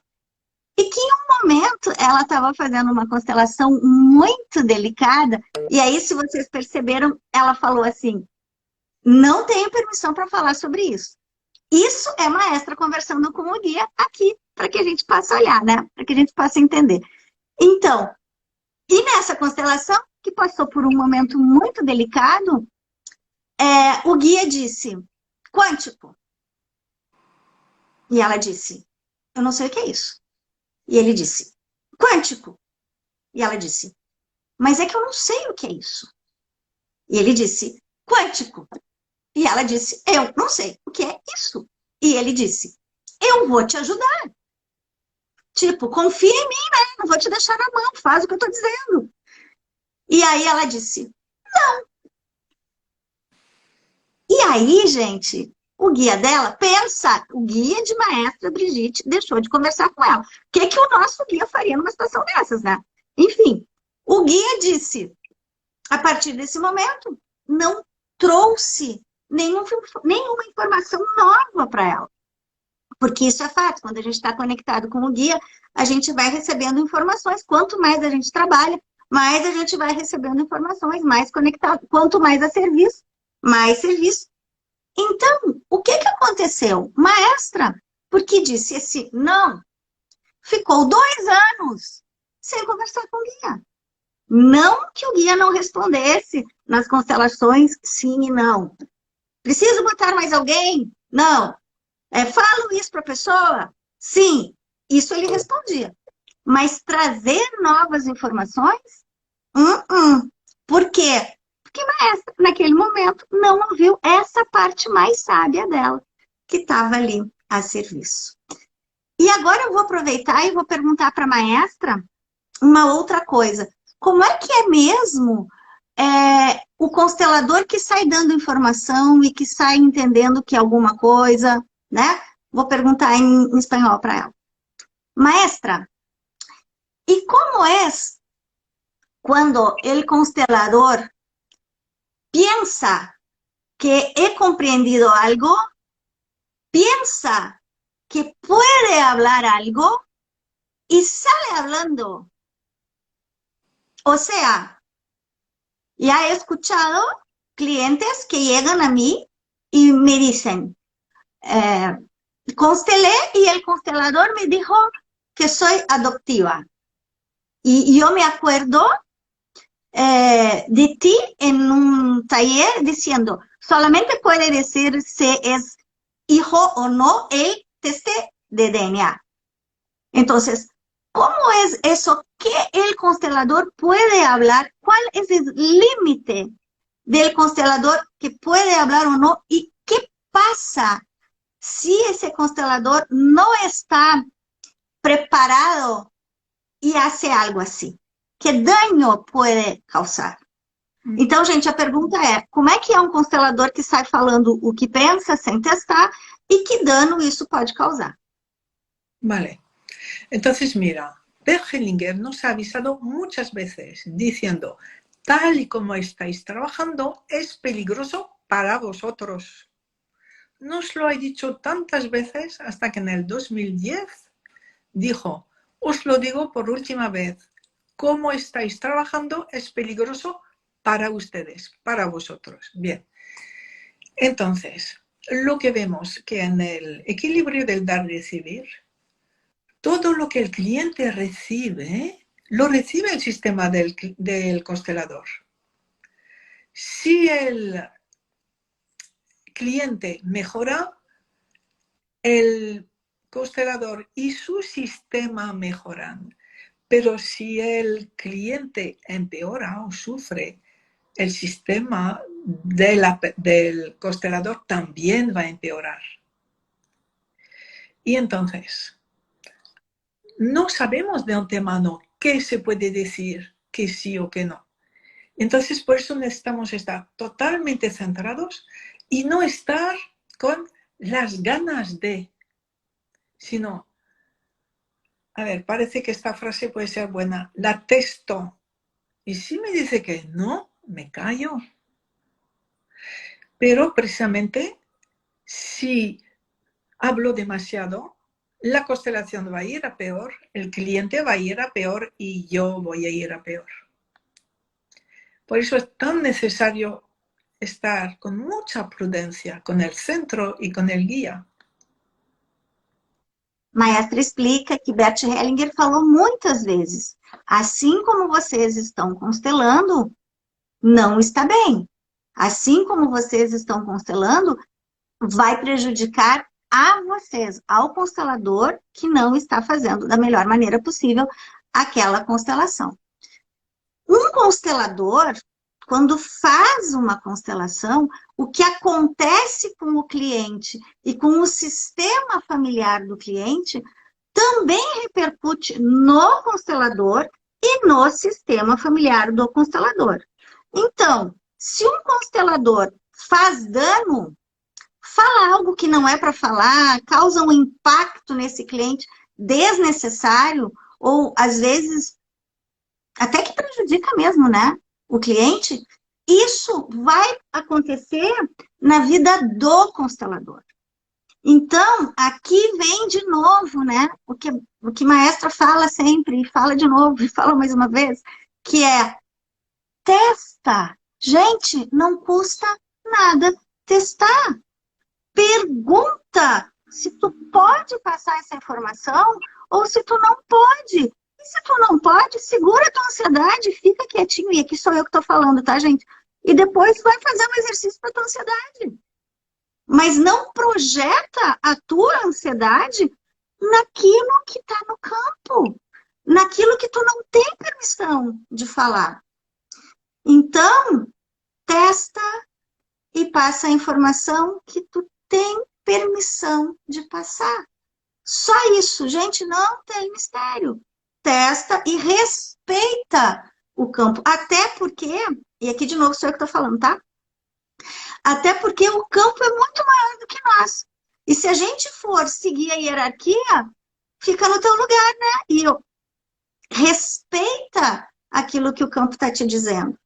E que em um momento ela estava fazendo uma constelação muito delicada, e aí, se vocês perceberam, ela falou assim, não tenho permissão para falar sobre isso. Isso é maestra conversando com o guia aqui, para que a gente possa olhar, né? Para que a gente possa entender. Então, e nessa constelação, que passou por um momento muito delicado, o guia disse, quântico. E ela disse, eu não sei o que é isso. E ele disse, quântico. E ela disse, mas é que eu não sei o que é isso. E ele disse, quântico. E ela disse, eu não sei o que é isso. E ele disse, eu vou te ajudar. Tipo, confia em mim, né? Não vou te deixar na mão, faz o que eu tô dizendo. E aí ela disse, não. E aí, gente, o guia dela, pensa, o guia de maestra Brigitte deixou de conversar com ela. O que o nosso guia faria numa situação dessas, né? Enfim, o guia disse, a partir desse momento, não trouxe nenhuma informação nova para ela. Porque isso é fato, quando a gente está conectado com o guia, a gente vai recebendo informações. Quanto mais a gente trabalha, mais a gente vai recebendo informações, mais conectado. Quanto mais a serviço, mais serviço. Então, o que aconteceu? Maestra, porque disse esse não, ficou 2 anos sem conversar com o guia. Não que o guia não respondesse nas constelações sim e não. Preciso botar mais alguém? Não. Falo isso para a pessoa? Sim. Isso ele respondia. Mas trazer novas informações? Por quê? que Maestra, naquele momento, não ouviu essa parte mais sábia dela, que estava ali a serviço. E agora eu vou aproveitar e vou perguntar para a Maestra uma outra coisa. Como é que é mesmo o constelador que sai dando informação e que sai entendendo que é alguma coisa, né? Vou perguntar em espanhol para ela. Maestra, ¿y cómo es cuando el constelador piensa que he comprendido algo, piensa que puede hablar algo y sale hablando? O sea, ya he escuchado clientes que llegan a mí y me dicen, constelé y el constelador me dijo que soy adoptiva. Y yo me acuerdo de ti en un taller diciendo, solamente puede decir si es hijo o no el test de DNA. Entonces, ¿cómo es eso? ¿Qué el constelador puede hablar? ¿Cuál es el límite del constelador que puede hablar o no? ¿Y qué pasa si ese constelador no está preparado e hace algo assim? Que dano pode causar? Então, gente, a pergunta é, como é que é um constelador que sai falando o que pensa sem testar e que dano isso pode causar? Vale. Entonces, mira, Bert Hellinger nos ha avisado muchas veces diciendo, tal y como estáis trabajando, es peligroso para vosotros. Nos lo ha dicho tantas veces hasta que en el 2010 dijo, os lo digo por última vez, cómo estáis trabajando es peligroso para ustedes, para vosotros. Bien, entonces, lo que vemos que en el equilibrio del dar-recibir, todo lo que el cliente recibe, lo recibe el sistema del constelador. Si el cliente mejora, el constelador y su sistema mejoran. Pero si el cliente empeora o sufre, el sistema del constelador también va a empeorar. Y entonces, no sabemos de antemano qué se puede decir, que sí o que no. Entonces, por eso necesitamos estar totalmente centrados y no estar con las ganas de, sino, a ver, parece que esta frase puede ser buena, la testo. Y si me dice que no, me callo. Pero precisamente, si hablo demasiado, la constelación va a ir a peor, el cliente va a ir a peor y yo voy a ir a peor. Por eso es tan necesario estar con mucha prudencia con el centro y con el guía. Maestra explica que Bert Hellinger falou muitas vezes, assim como vocês estão constelando, não está bem. Assim como vocês estão constelando, vai prejudicar a vocês, ao constelador que não está fazendo da melhor maneira possível aquela constelação. Um constelador, quando faz uma constelação, o que acontece com o cliente e com o sistema familiar do cliente também repercute no constelador e no sistema familiar do constelador. Então, se um constelador faz dano, fala algo que não é para falar, causa um impacto nesse cliente desnecessário, ou às vezes até que prejudica mesmo, né, o cliente, isso vai acontecer na vida do constelador. Então, aqui vem de novo, né, o que Maestra fala sempre, e fala de novo, e fala mais uma vez, que é testa. Gente, não custa nada testar. Pergunta se tu pode passar essa informação ou se tu não pode. E se tu não pode, segura a tua ansiedade, fica quietinho. E aqui sou eu que estou falando, tá, gente? E depois vai fazer um exercício para tua ansiedade. Mas não projeta a tua ansiedade naquilo que está no campo. Naquilo que tu não tem permissão de falar. Então, testa e passa a informação que tu tem permissão de passar. Só isso, gente, não tem mistério. Testa e respeita o campo. Até porque, e aqui de novo sou eu que estou falando, tá? Até porque o campo é muito maior do que nós. E se a gente for seguir a hierarquia, fica no teu lugar, né? E respeita aquilo que o campo está te dizendo.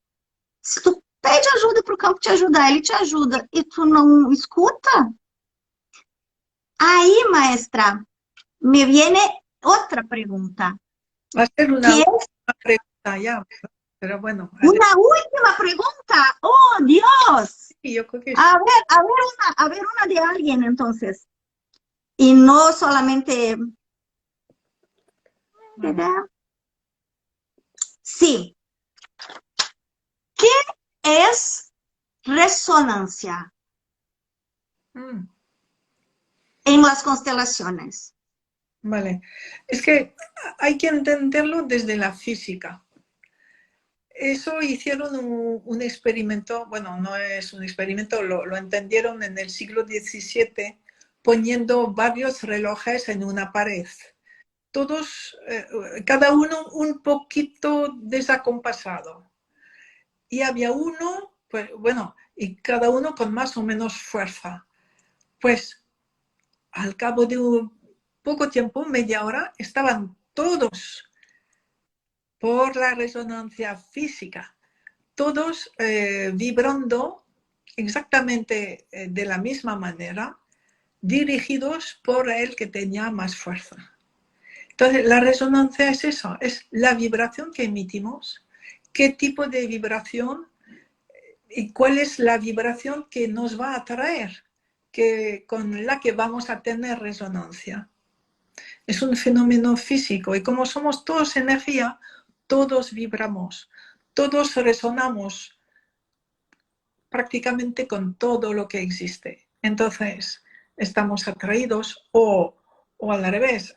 Se tu pede ajuda para o campo te ajudar, ele te ajuda, e tu não escuta, aí, maestra, me viene outra pergunta. Va a ser una Que última pregunta ya, pero bueno. una última pregunta. ¡Oh, Dios! Sí, yo creo que A ver una de alguien, entonces. Y no solamente... ¿verdad? Sí. ¿Qué es resonancia Mm, en las constelaciones? vale. Es que hay que entenderlo desde la física. Eso hicieron un experimento, bueno, no es un experimento, lo entendieron en el siglo XVII poniendo varios relojes en una pared. Todos, cada uno un poquito desacompasado. Y había uno, pues bueno, y cada uno con más o menos fuerza. Pues al cabo de un poco tiempo, media hora, estaban todos por la resonancia física, todos vibrando exactamente de la misma manera, dirigidos por el que tenía más fuerza. Entonces, la resonancia es eso, es la vibración que emitimos, qué tipo de vibración y cuál es la vibración que nos va a atraer, con la que vamos a tener resonancia. Es un fenómeno físico y como somos todos energía, todos vibramos, todos resonamos prácticamente con todo lo que existe. Entonces, estamos atraídos o al revés,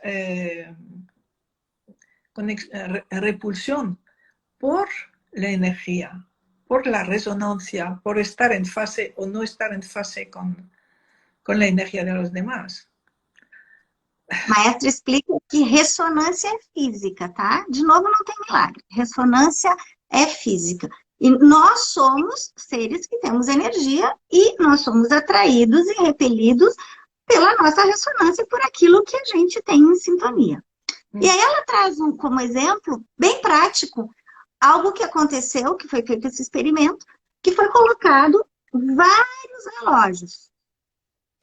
con repulsión por la energía, por la resonancia, por estar en fase o no estar en fase con la energia de los demás. Maestra explica que ressonância é física, tá? De novo, não tem milagre. Ressonância é física. E nós somos seres que temos energia e nós somos atraídos e repelidos pela nossa ressonância, por aquilo que a gente tem em sintonia. E aí ela traz como exemplo, bem prático, algo que aconteceu, que foi feito esse experimento, que foi colocado vários relógios.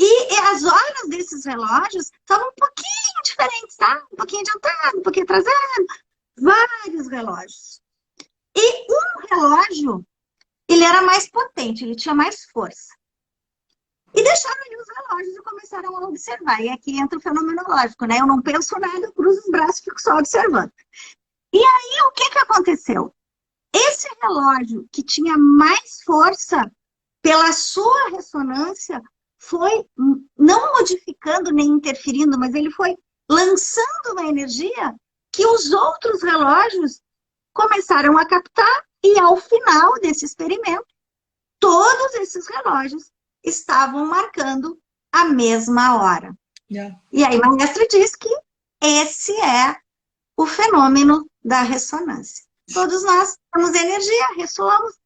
E as horas desses relógios estavam um pouquinho diferentes, tá? Um pouquinho adiantado, um pouquinho atrasado. Vários relógios. E um relógio, ele era mais potente, ele tinha mais força. E deixaram ali os relógios e começaram a observar. E aqui entra o fenomenológico, né? Eu não penso nada, eu cruzo os braços e fico só observando. E aí, o que aconteceu? Esse relógio que tinha mais força, pela sua ressonância, foi não modificando nem interferindo, mas ele foi lançando uma energia que os outros relógios começaram a captar, e ao final desse experimento, todos esses relógios estavam marcando a mesma hora. Yeah. E aí, o mestre diz que esse é o fenômeno da ressonância. Todos nós temos energia, ressoamos.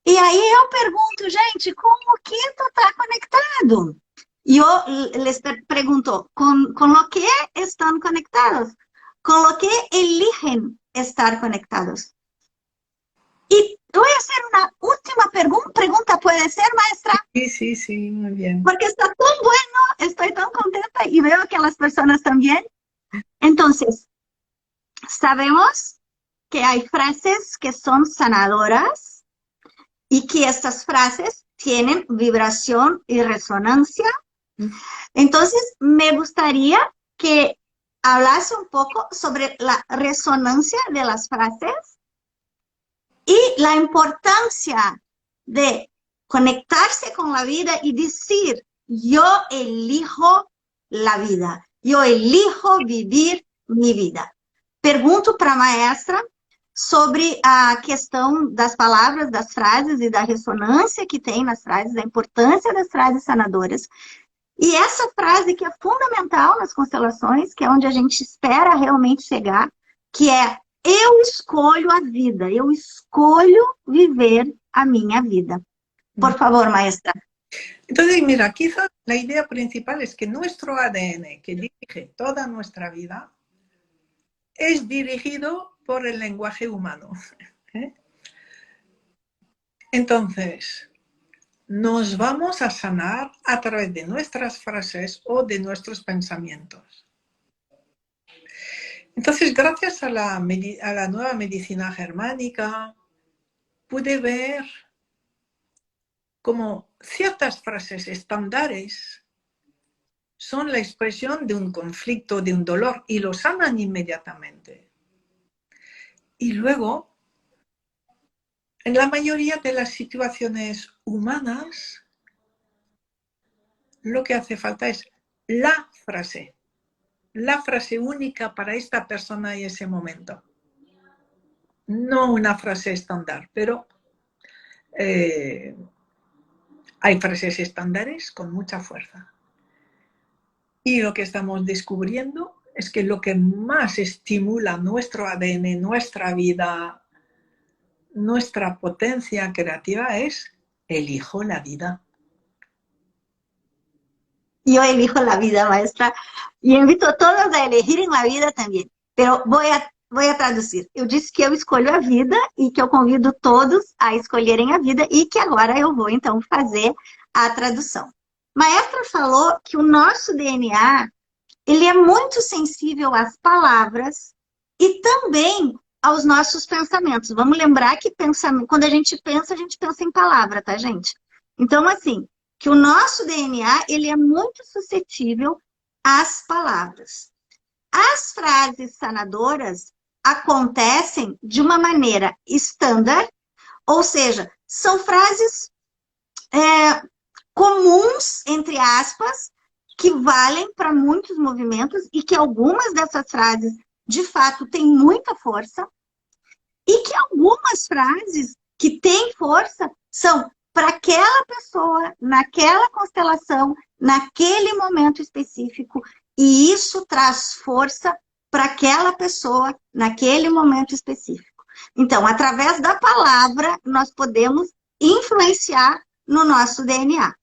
E aí eu pergunto, gente, como que tu está conectado? E eu les pergunto, ¿con lo que están conectados? ¿Con lo que eligen estar conectados? Y voy a hacer una última pregunta, ¿puede ser, maestra? Sí, muy bien. Porque está tan bueno, estoy tan contenta y veo que las personas también. Entonces, sabemos que hay frases que son sanadoras y que estas frases tienen vibración y resonancia. Entonces, me gustaría que hablase un poco sobre la resonancia de las frases y la importancia de conectarse con la vida y decir, yo elijo la vida, yo elijo vivir mi vida. Pergunto para a maestra sobre a questão das palavras, das frases e da ressonância que tem nas frases, a importância das frases sanadoras. E essa frase que é fundamental nas constelações, que é onde a gente espera realmente chegar, que é: eu escolho a vida, eu escolho viver a minha vida. Por favor, maestra. Entonces, mira, quizá la idea principal es que nuestro ADN, que dirige toda nuestra vida, es dirigido por el lenguaje humano. Entonces, nos vamos a sanar a través de nuestras frases o de nuestros pensamientos. Entonces, gracias a la nueva medicina germánica, pude ver cómo ciertas frases estándares son la expresión de un conflicto, de un dolor, y lo sanan inmediatamente. Y luego, en la mayoría de las situaciones humanas, lo que hace falta es la frase única para esta persona y ese momento. No una frase estándar, pero hay frases estándares con mucha fuerza. Y lo que estamos descubriendo es que lo que más estimula nuestro ADN, nuestra vida, nuestra potencia creativa es: elijo la vida. Yo elijo la vida, maestra, e invito a todos a elegirem a vida também. Pero vou traduzir. Eu disse que eu escolho a vida e que eu convido todos a escolherem a vida e que agora eu vou, então, fazer a tradução. Maestra falou que o nosso DNA, ele é muito sensível às palavras e também aos nossos pensamentos. Vamos lembrar que quando a gente pensa em palavra, tá, gente? Então, assim, que o nosso DNA, ele é muito suscetível às palavras. As frases sanadoras acontecem de uma maneira estándar, ou seja, são frases comuns, entre aspas, que valem para muitos movimentos e que algumas dessas frases, de fato, têm muita força e que algumas frases que têm força são para aquela pessoa, naquela constelação, naquele momento específico, e isso traz força para aquela pessoa, naquele momento específico. Então, através da palavra, nós podemos influenciar no nosso DNA.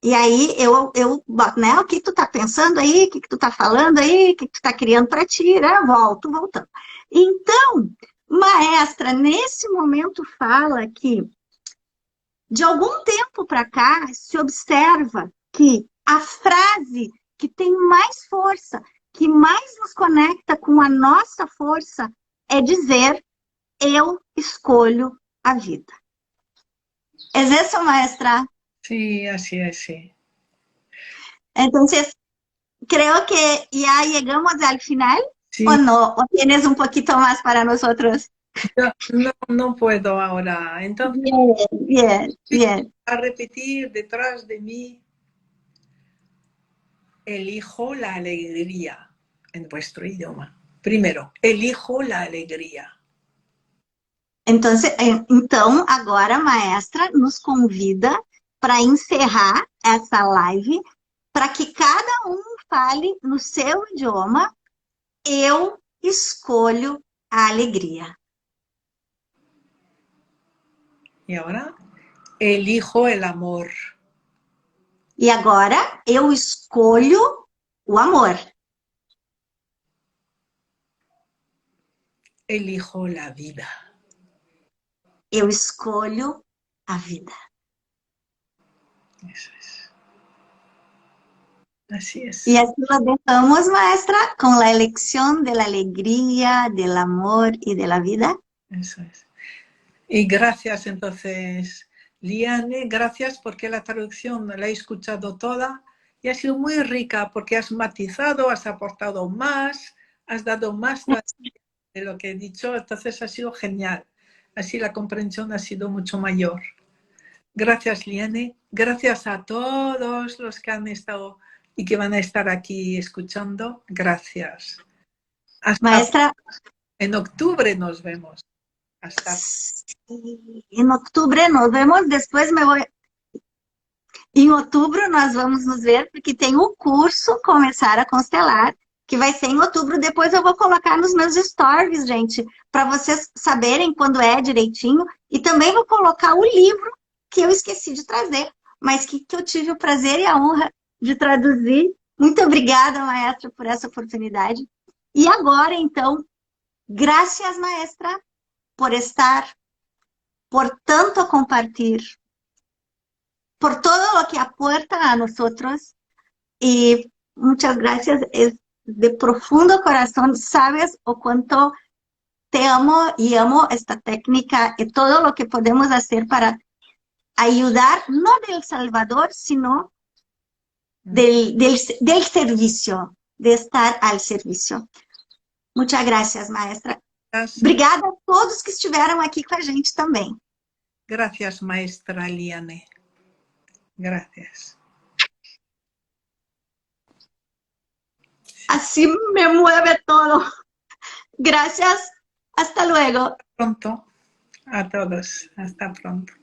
E aí, eu boto, né? O que tu tá pensando aí? O que tu tá falando aí? O que tu tá criando para ti? Né? Voltando. Então, maestra, nesse momento fala que de algum tempo para cá, se observa que a frase que tem mais força, que mais nos conecta com a nossa força, é dizer: eu escolho a vida. ¿Es eso, maestra? Sí, así es, sí. Entonces, creo que ya llegamos al final, Sí. ¿o no? ¿O tienes un poquito más para nosotros? No puedo ahora. Entonces, bien. A repetir detrás de mí: elijo la alegría en vuestro idioma. Primero, elijo la alegría. Então, agora a maestra nos convida para encerrar essa live, para que cada um fale no seu idioma: eu escolho a alegria. Y ahora, elijo el amor. E agora, eu escolho o amor. Elijo la vida. Eu escolho a vida. Eso es. Así es. Y así lo dejamos, maestra, con la elección de la alegría, del amor y de la vida. Eso es. Y gracias entonces, Liane, gracias porque la traducción la he escuchado toda y ha sido muy rica porque has matizado, has aportado más, has dado más de lo que he dicho, entonces ha sido genial. Así la comprensión ha sido mucho mayor. Gracias, Liane. Gracias a todos los que han estado y que van a estar aquí escuchando. Gracias. Maestra, En octubre nos vemos. Hasta. Sí, en octubre nos vemos, después me voy. Em outubro nós vamos nos ver, porque tem o curso Começar a Constelar, que vai ser em outubro. Depois eu vou colocar nos meus stories, gente, para vocês saberem quando é direitinho. E também vou colocar o livro que eu esqueci de trazer, mas que eu tive o prazer e a honra de traduzir. Muito obrigada, maestra, por essa oportunidade. E agora, então, graças, maestra, por estar, por tanto compartir, por todo lo que aporta a nosotros. Y muchas gracias. Es de profundo corazón. Sabes o cuánto te amo y amo esta técnica y todo lo que podemos hacer para ayudar, no del Salvador, sino del servicio, de estar al servicio. Muchas gracias, maestra. Gracias. Obrigada a todos que estiveram aqui com a gente também. Gracias, maestra Liane. Gracias. Así me mueve todo. Gracias. Hasta luego. Hasta pronto a todos. Hasta pronto.